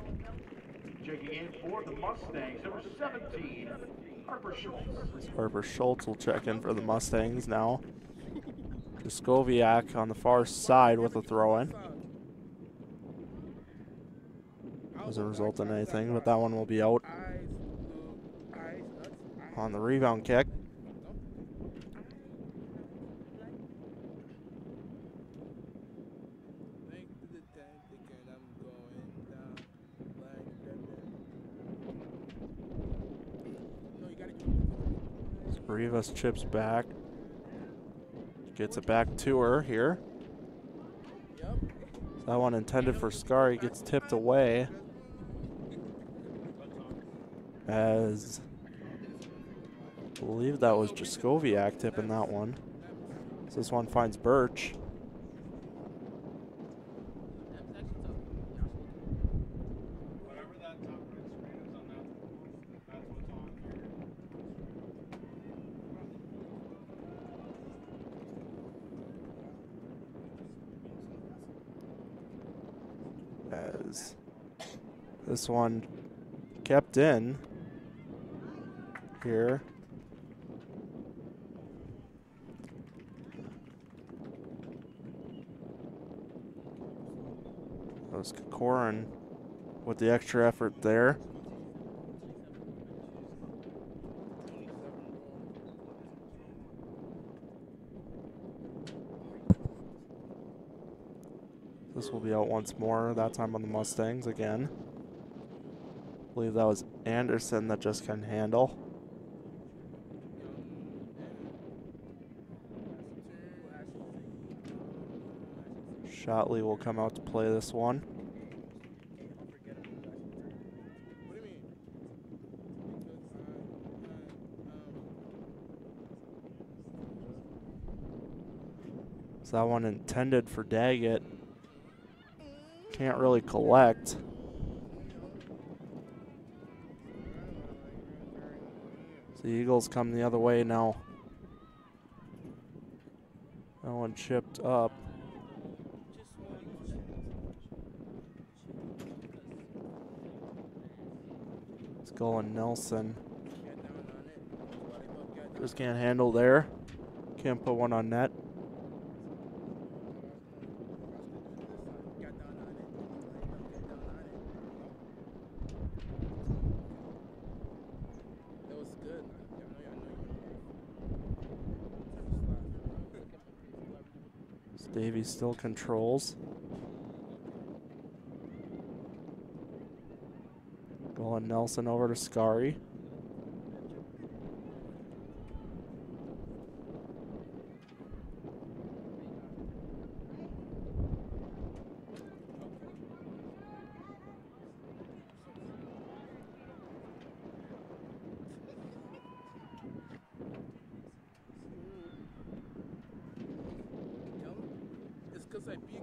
Checking in for the Mustangs, number 17, Harper Schultz. Harper Schultz will check in for the Mustangs now. Jaskowiak on the far side with a throw-in. Doesn't result in anything, but that one will be out. On the rebound kick. Rivas chips back. Gets it back to her here. That one intended for Scary gets tipped away. As I believe that was Jaskowiak tipping that one. So this one finds Birch. As this one kept in here. That was Kokorin with the extra effort there. This will be out once more, that time on the Mustangs again. I believe that was Anderson that just can handle. Shotley will come out to play this one. So that one intended for Daggett. Can't really collect. So the Eagles come the other way now. That one chipped up. It's going Nelson. Just can't handle there. Can't put one on net. Davies still controls. Going Nelson over to Scary.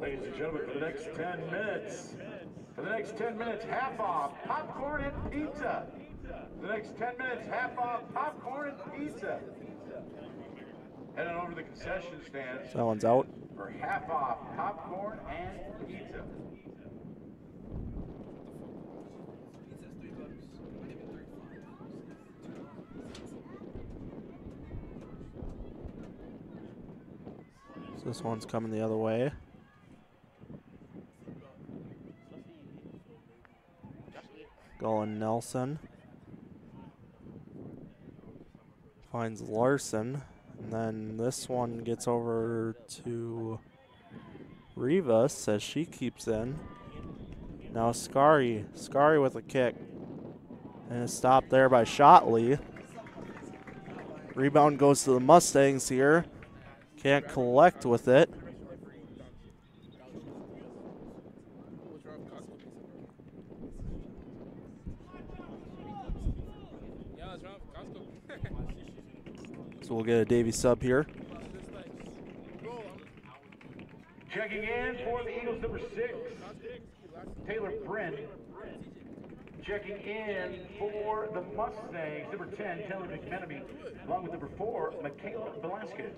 Ladies and gentlemen, for the next 10 minutes, half off popcorn and pizza. For the next 10 minutes, half off popcorn and pizza. Head on over to the concession stand. That one's out. For half off popcorn and pizza. So this one's coming the other way. Going Nelson. Finds Larson. And then this one gets over to Rivas as she keeps in. Now Scary with a kick. And it's stopped there by Shotley. Rebound goes to the Mustangs here. Can't collect with it. So we'll get a Davies sub here. Checking in for the Eagles, number 6, Taylor Bryn. Checking in for the Mustangs, number 10, Taylor McMenemy, along with number 4, Michaela Velasquez.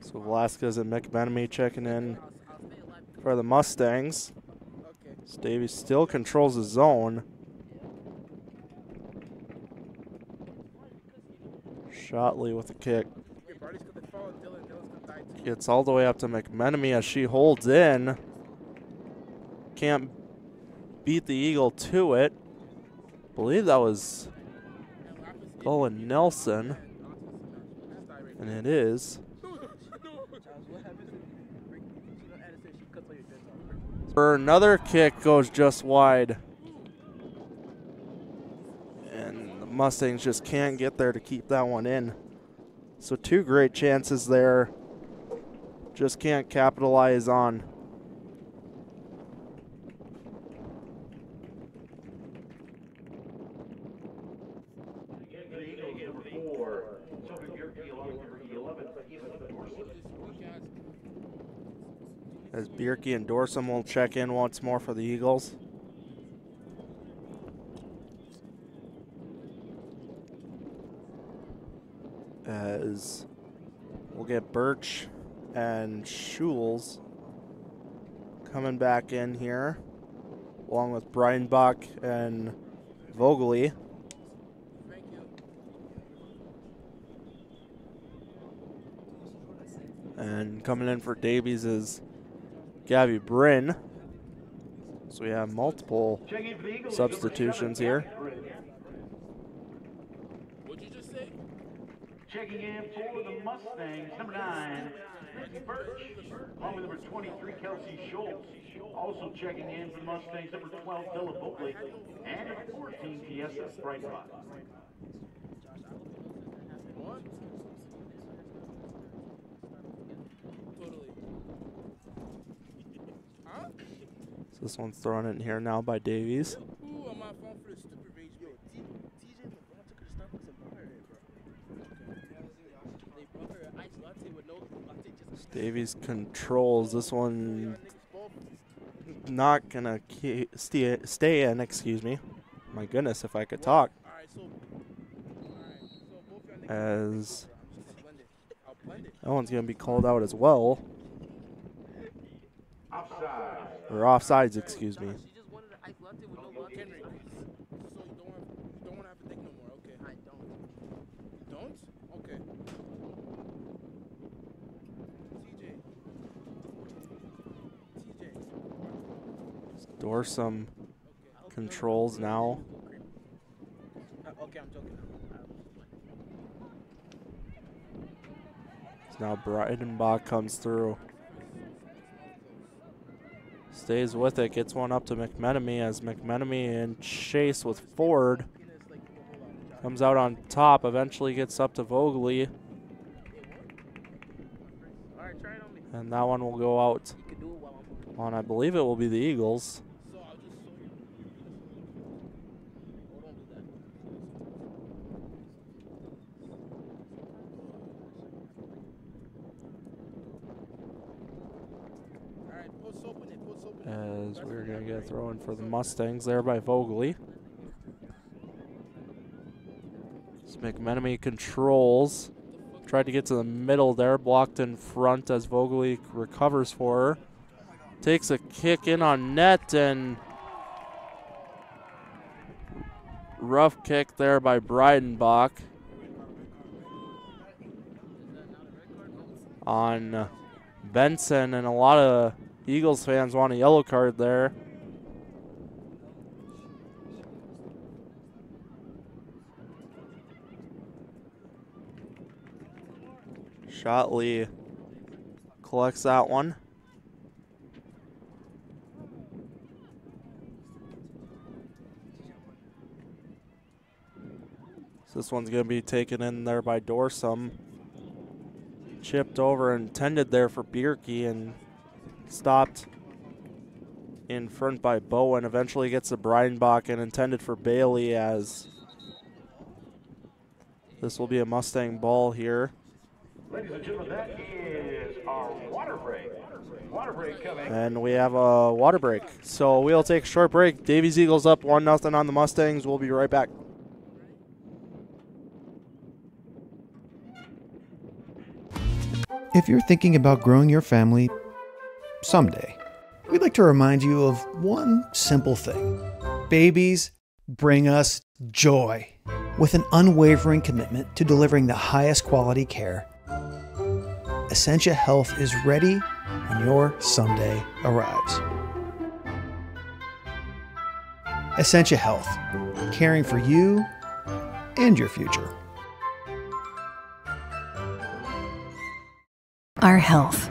So Velasquez and McMenemy checking in for the Mustangs. So Davies still controls the zone. Shotley with a kick. Gets all the way up to McMenemy as she holds in. Can't beat the Eagle to it. Believe that was Colin Nelson. And it is. For another kick goes just wide. And the Mustangs just can't get there to keep that one in. So 2 great chances there. Just can't capitalize on. As Bierke and Dorsum will check in once more for the Eagles. As we'll get Birch and Schulz coming back in here, along with Breinbach and Vogely. And coming in for Davies is Gabby Bryn. So we have multiple substitutions here. What'd you just say? Checking in for the Mustangs, number 9, Brittany Birch, along with number 23, Kelsey Schultz. Also checking in for the Mustangs, number 12, Della Vogely, and number 14, Tiesa Breitbach. So this one's thrown in here now by Davies. Davies controls this one. Not gonna stay in, excuse me. My goodness, if I could talk. As that one's gonna be called out as well. Or offsides, excuse me. Dorsum controls now. So now Breidenbach comes through. Stays with it, gets one up to McMenemy as McMenemy in chase with Ford. Comes out on top, eventually gets up to Vogely. And that one will go out on, I believe it will be the Eagles. As we're going to get a throw in for the Mustangs there by Vogely. So McMenemy controls. Tried to get to the middle there, blocked in front as Vogely recovers for her. Takes a kick in on net and rough kick there by Breidenbach on Benson, and a lot of Eagles fans want a yellow card there. Shotley collects that one. So this one's going to be taken in there by Dorsum. Chipped over, intended there for Bierke, and stopped in front by Bowen. Eventually gets to Breidenbach and intended for Bailey as This will be a Mustang ball here. Ladies and gentlemen, that is our water break. Water break coming. And we have a water break. So we'll take a short break. Davies Eagles up 1-0 on the Mustangs. We'll be right back. If you're thinking about growing your family someday, we'd like to remind you of one simple thing. Babies bring us joy. With an unwavering commitment to delivering the highest quality care, Essentia Health is ready when your someday arrives. Essentia Health, caring for you and your future. Our health.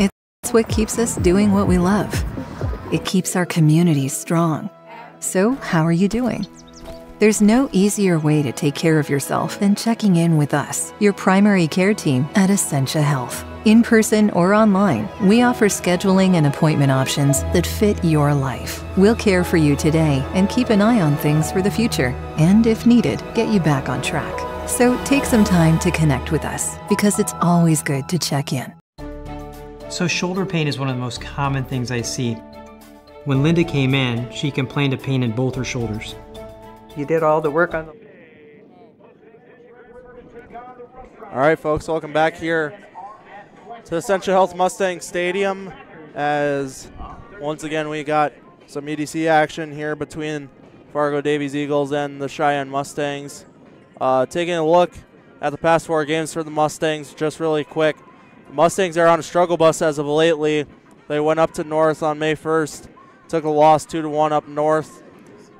It's what keeps us doing what we love. It keeps our communities strong. So, how are you doing? There's no easier way to take care of yourself than checking in with us, your primary care team at Essentia Health. In person or online, we offer scheduling and appointment options that fit your life. We'll care for you today and keep an eye on things for the future, and if needed, get you back on track. So take some time to connect with us, because it's always good to check in. So shoulder pain is one of the most common things I see. When Linda came in, she complained of pain in both her shoulders. You did all the work on the... All right, folks, welcome back here to Essentia Health Mustang Stadium, as once again we got some EDC action here between Fargo Davies Eagles and the Cheyenne Mustangs. Taking a look at the past 4 games for the Mustangs, just really quick. The Mustangs are on a struggle bus as of lately. They went up to North on May 1st, took a loss 2-1 up North,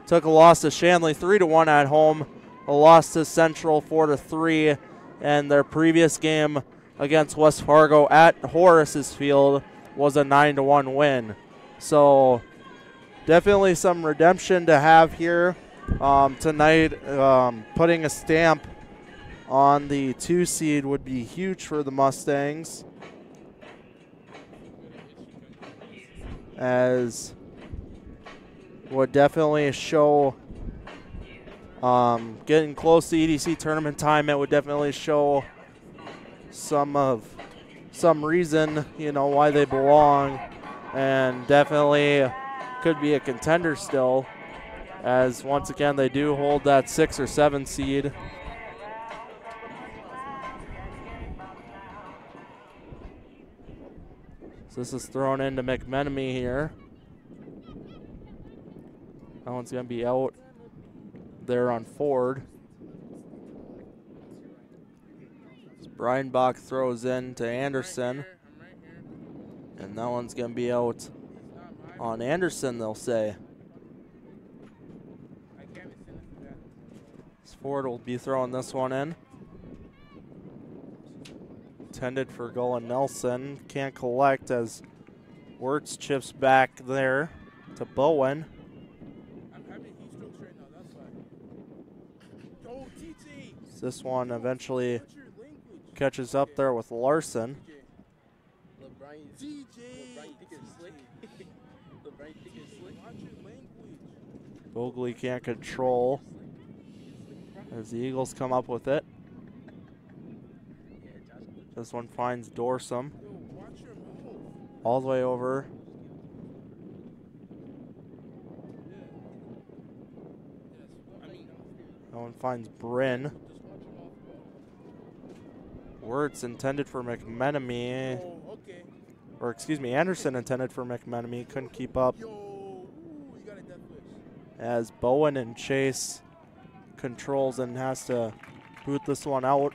took a loss to Shanley 3-1 at home, a loss to Central 4-3, and their previous game against West Fargo at Horace's Field was a 9-1 win. So definitely some redemption to have here tonight. Putting a stamp on the 2 seed would be huge for the Mustangs, as would definitely show getting close to EDC tournament time. It would definitely show some reason, you know, why they belong, and definitely could be a contender still, as once again they do hold that 6 or 7 seed. So this is thrown into McMenemy here. That one's going to be out there on Ford. Brian Bach throws in to Anderson. And that one's going to be out on Anderson, they'll say. Ford will be throwing this one in. Intended for Golan Nelson. Can't collect as Wirtz chips back there to Bowen. This one eventually catches up there with Larson. Bogley can't control as the Eagles come up with it. This one finds Dorsum all the way over. That one finds Bryn. Wirtz intended for McMenemy. Or excuse me, Anderson intended for McMenemy. Couldn't keep up. As Bowen and Chase controls and has to boot this one out.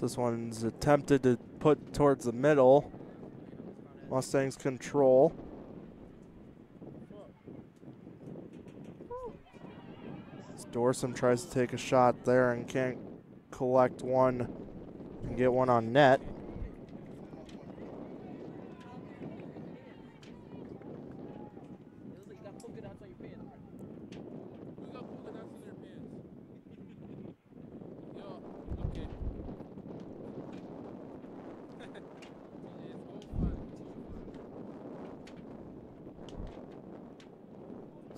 This one's attempted to put towards the middle. Mustangs control. Dorsum tries to take a shot there and can't collect one and get one on net.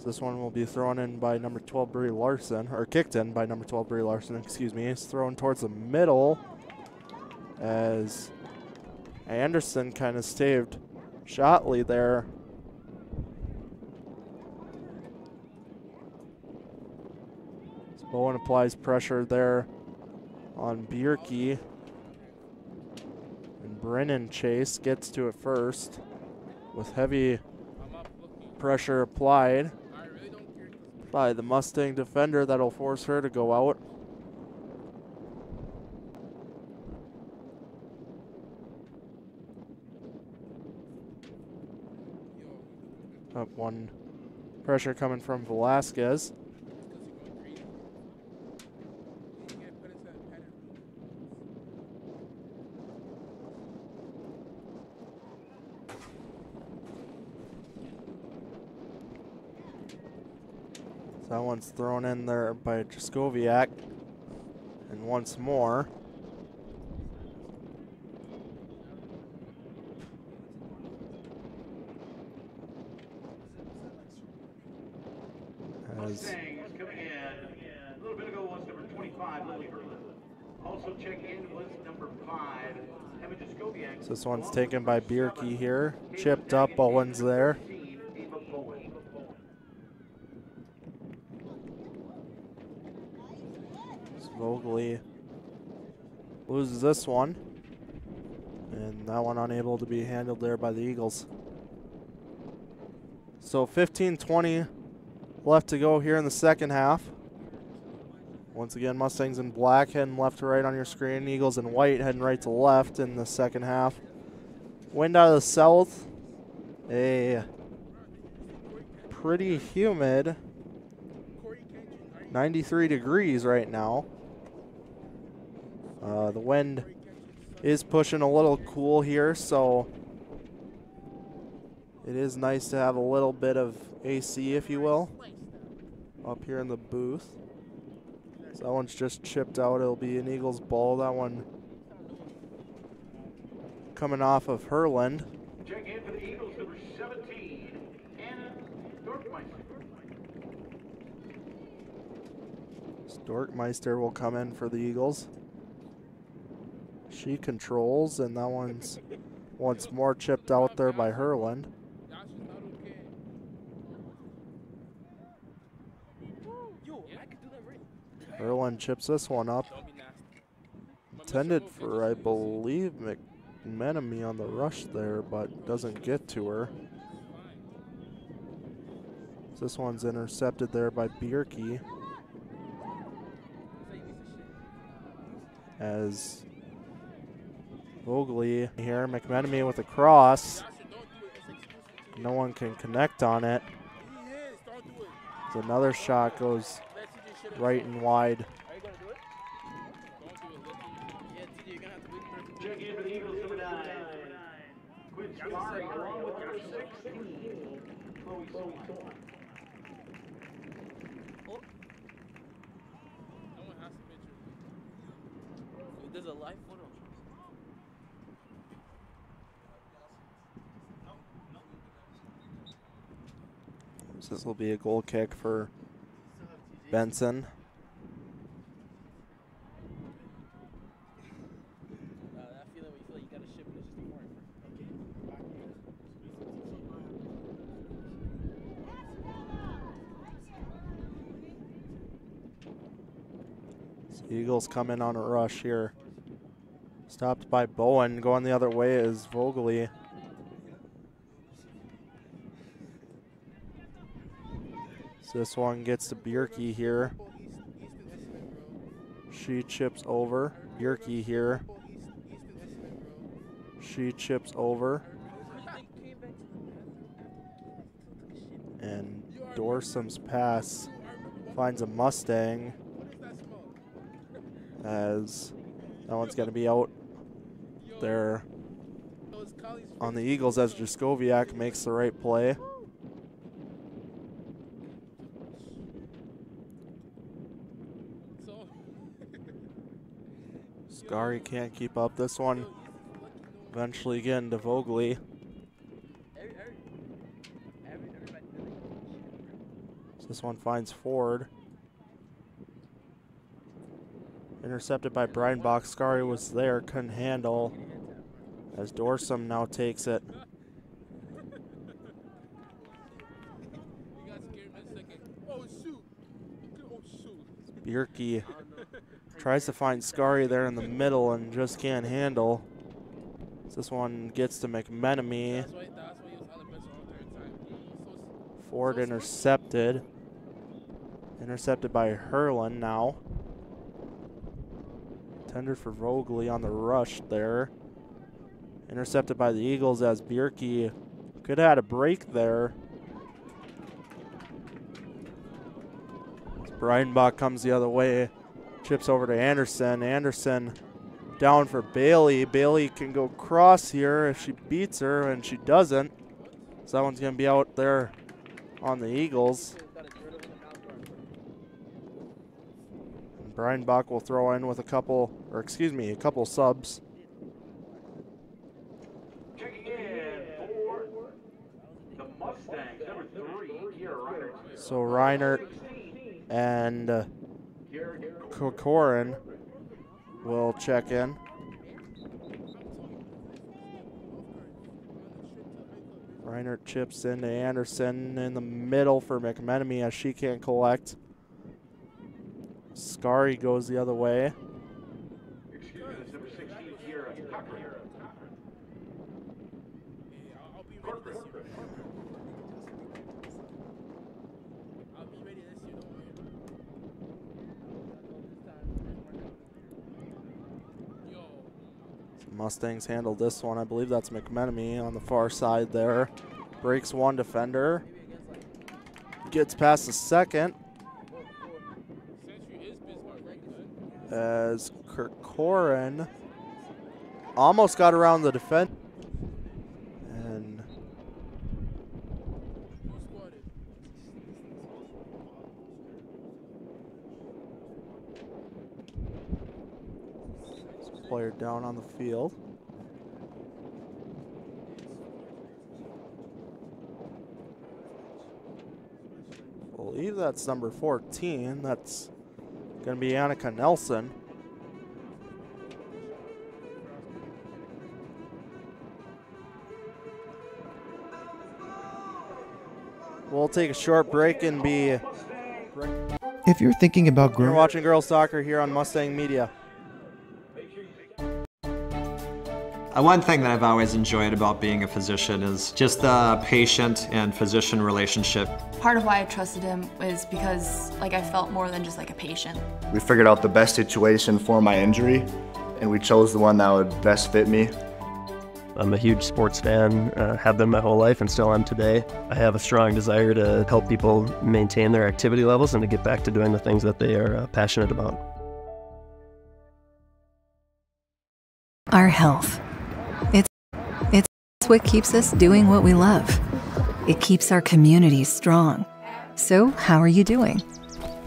So this one will be thrown in by number 12, Brie Larson, or kicked in by number 12, Brie Larson, excuse me. It's thrown towards the middle as Anderson kind of staved Shotley there. So Bowen applies pressure there on Bierke. And Brennan Chase gets to it first with heavy pressure applied by the Mustang defender. That'll force her to go out. Up one, pressure coming from Velasquez. So that one's thrown in there by Jaskowiak. And once more. Mustangs coming in. A little bit ago was number 25, Lily Hurley. Also checking in was number 5, Emma Jaskowiak. So this one's taken by Bierke here. Chipped up, Owens there. Vogely loses this one. And that one unable to be handled there by the Eagles. So 15-20 left to go here in the second half. Once again, Mustangs in black heading left to right on your screen. Eagles in white heading right to left in the second half. Wind out of the south. A pretty humid 93 degrees right now. The wind is pushing a little cool here, so it is nice to have a little bit of AC, if you will, up here in the booth. So that one's just chipped out. It'll be an Eagles ball. That one coming off of Herland. Check in for the Eagles, number 17, Anna Storkmeister. Storkmeister will come in for the Eagles. She controls, and that one's once more chipped out there by Herland. Herland chips this one up. Intended for, I believe, McMenemy on the rush there, but doesn't get to her. So this one's intercepted there by Bierke. As Vogely here, McMenemy with a cross. No one can connect on it. So another shot goes right and wide. Check in for the Eagles, number 9, Quinn Scarry, along with number 16, Chloe Solon. There's a live photo. So this will be a goal kick for Benson. That feeling where you feel like you gotta ship it, it's just more. So Eagles come in on a rush here. Stopped by Bowen. Going the other way is Vogely. So this one gets to Bierke here. She chips over. Bierke here. She chips over. And Dorsam's pass finds a Mustang, as that one's going to be out there on the Eagles as Jaskowiak makes the right play. Scarry can't keep up this one. Eventually again to Vogely. This one finds Ford. Intercepted by Breinbach. Scary was there, couldn't handle. As Dorsum now takes it. Bierke tries to find Scary there in the middle and just can't handle. This one gets to McMenemy. Ford intercepted. Intercepted by Herlin now. Tender for Vogley on the rush there. Intercepted by the Eagles as Bierke could have had a break there. Breinbach comes the other way. Chips over to Anderson. Anderson down for Bailey. Bailey can go cross here if she beats her, and she doesn't. So that one's going to be out there on the Eagles. And Breinbach will throw in with a couple subs. Checking in for the Mustangs, number 3, Kiera Reinert. So Reinert and Kokorin will check in. Reinert chips into Anderson in the middle for McMenemy as she can't collect. Scary goes the other way. Excuse me, this number 16, Kiera Cochran. Mustangs handled this one. I believe that's McMenemy on the far side there. Breaks one defender. Gets past the second. As Kokorin almost got around the defense. And player down on the field. I believe that's number 14. That's going to be Annika Nelson. We'll take a short break and be. If you're thinking about You're growing, watching girls soccer here on Mustang Media. One thing that I've always enjoyed about being a physician is just the patient and physician relationship. Part of why I trusted him is because I felt more than just a patient. We figured out the best situation for my injury, and we chose the one that would best fit me. I'm a huge sports fan, have been my whole life and still am today. I have a strong desire to help people maintain their activity levels and to get back to doing the things that they are passionate about. Our health. It's what keeps us doing what we love. It keeps our communities strong. So, how are you doing?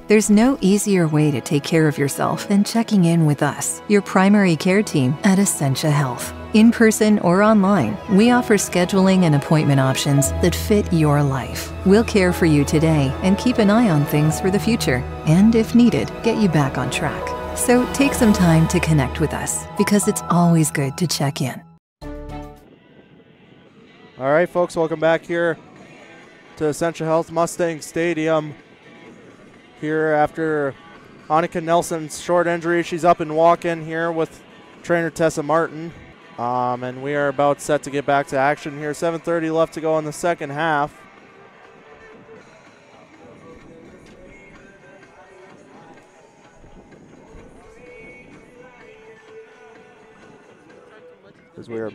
There's no easier way to take care of yourself than checking in with us, your primary care team at Essentia Health. In person or online, we offer scheduling and appointment options that fit your life. We'll care for you today and keep an eye on things for the future. And if needed, get you back on track. So take some time to connect with us because it's always good to check in. All right, folks, welcome back here to Essentia Health Mustang Stadium. Here after Annika Nelson's short injury, she's up and walking here with trainer Tessa Martin. And we are about set to get back to action here. 7:30 left to go in the second half. As we are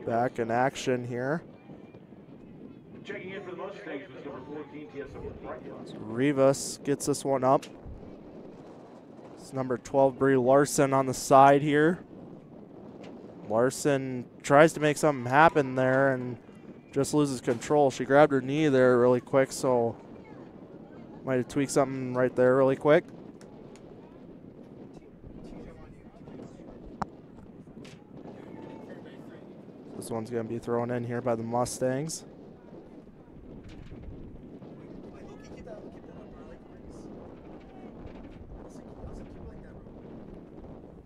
back in action here. Checking in for the Mustangs was number 14, Tessa Rivas gets this one up. It's number 12, Brie Larson on the side here. Larson tries to make something happen there and just loses control. She grabbed her knee there really quick, so might have tweaked something right there really quick. This one's going to be thrown in here by the Mustangs.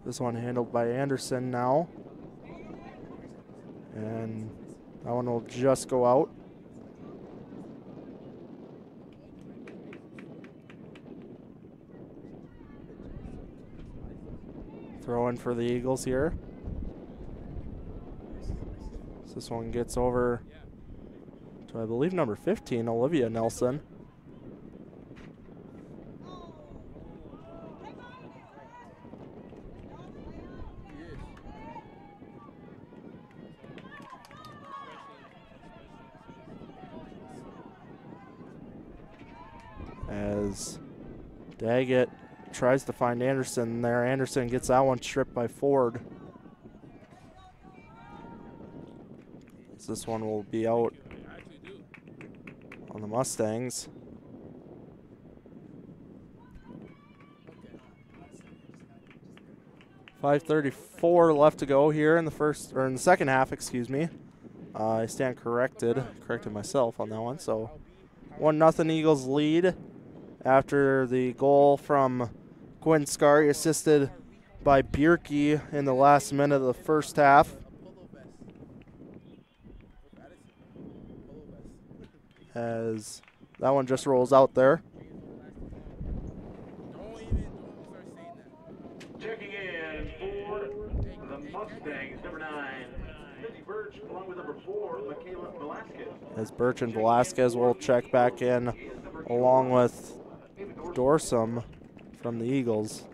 This one handled by Anderson now. And that one will just go out. Throw in for the Eagles here. So this one gets over to, I believe, number 15, Olivia Nelson. As Daggett tries to find Anderson there. Anderson gets that one stripped by Ford. So this one will be out on the Mustangs. .534 left to go here in the second half, excuse me. I stand corrected myself on that one. So 1-0 Eagles lead after the goal from Quinn Scarry, assisted by Bierke in the last minute of the first half. As that one just rolls out there. Checking in for the Mustangs, number 9, Cindy Birch, along with number 4, Michaela Velasquez. As Birch and Velasquez will check back in along with Dorsum from the Eagles.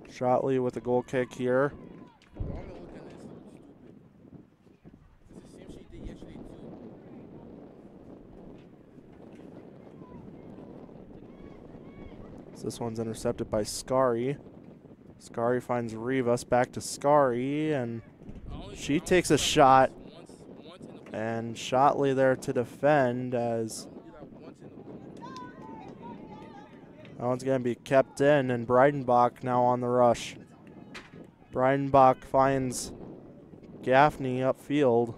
Shotley with a goal kick here. So this one's intercepted by Scarry. Scarry finds Rivas, back to Scarry, and she takes a shot. And Shotley there to defend as that one's going to be kept in, and Breidenbach now on the rush. Breidenbach finds Gaffney upfield.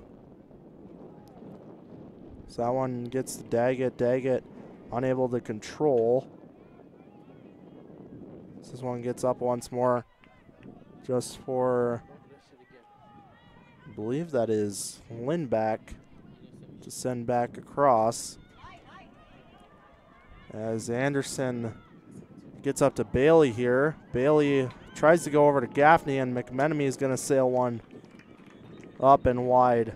So that one gets to Daggett. Daggett unable to control. So this one gets up once more just for, I believe that is Lindback to send back across. As Anderson gets up to Bailey here. Bailey tries to go over to Gaffney, and McMenemy is going to sail one up and wide.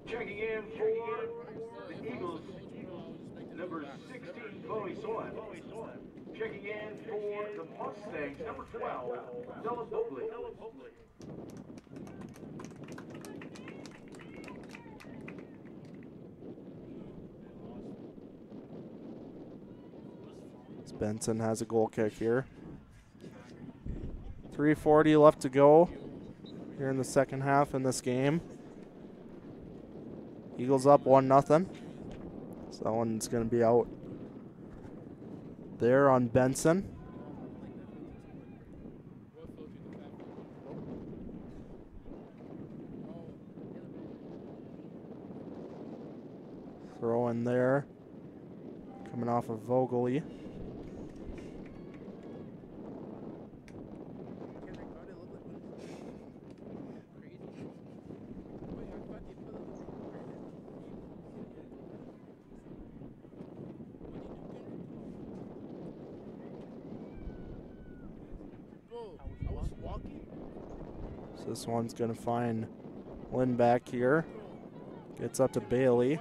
Checking in for the Eagles, number 16, Chloe Soy. Checking in for the Mustangs, number 12, Della Bogley. Benson has a goal kick here. 3:40 left to go here in the second half in this game. Eagles up 1-0. So that one's going to be out there on Benson. Throw in there. Coming off of Vogely. So this one's going to find Lindback here. Gets up to Bailey.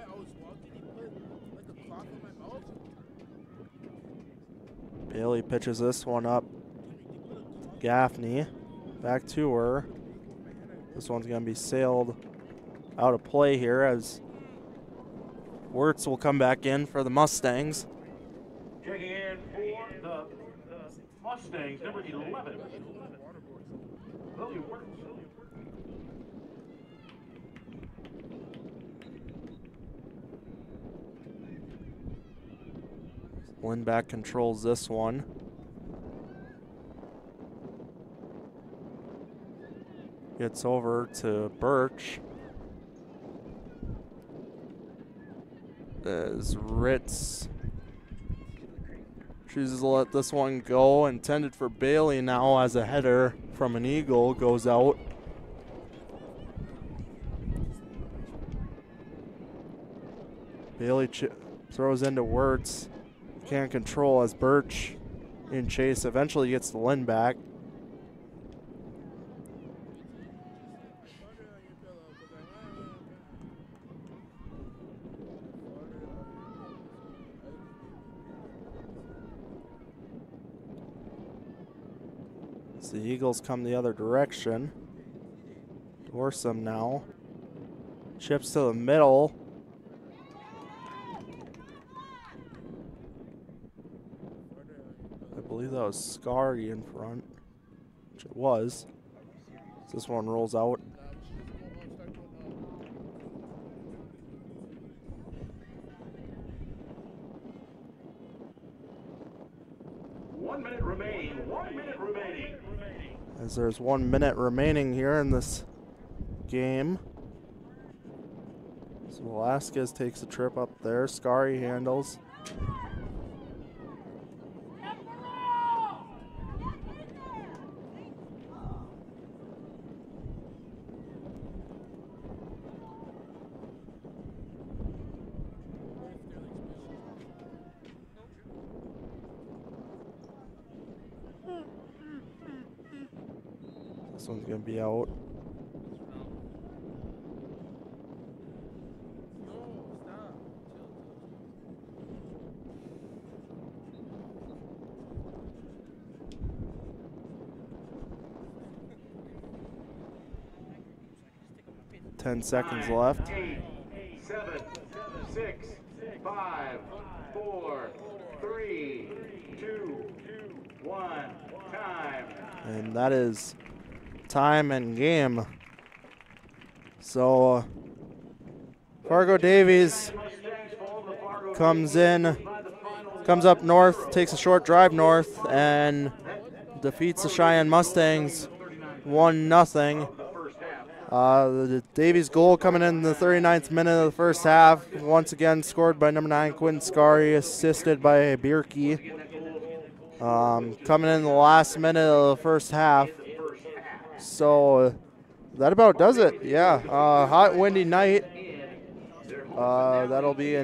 Bailey pitches this one up. Gaffney. Back to her. This one's going to be sailed out of play here as Wirtz will come back in for the Mustangs. Checking in for the Mustangs, number 11, Lily Wirtz. Lindback controls this one. Gets over to Birch. As Ritz Chooses to let this one go. Intended for Bailey now as a header from an Eagle. Goes out. Bailey throws into Wirtz. Can't control as Birch in chase. Eventually gets the Lynn back. As the Eagles come the other direction. Dorsum now. Chips to the middle. I believe that was Scary in front, which it was. This one rolls out. One minute remaining. 1 minute remaining. As there's 1 minute remaining here in this game. So Velasquez takes a trip up there. Scary handles. This one's going to be out. Ten seconds left. 8, 7, 6, 5, 4, 3, 2, 1, time. And that is time and game. So Fargo Davies comes up north, takes a short drive north, and defeats the Cheyenne Mustangs 1-0. The Davies goal coming in the 39th minute of the first half. Once again scored by number 9, Quinn Scary, assisted by Bierke. Coming in the last minute of the first half. So that about does it. Yeah, hot, windy night. That'll be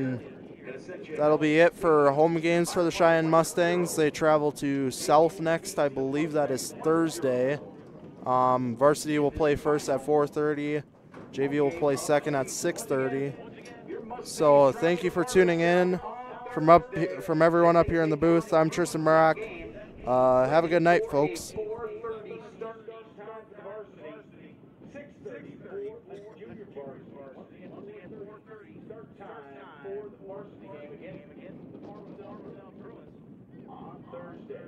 it for home games for the Cheyenne Mustangs. They travel to South next. I believe that is Thursday. Varsity will play first at 4:30. JV will play second at 6:30. So thank you for tuning in. From everyone up here in the booth, I'm Tristan Murak. Have a good night, folks. On Thursday.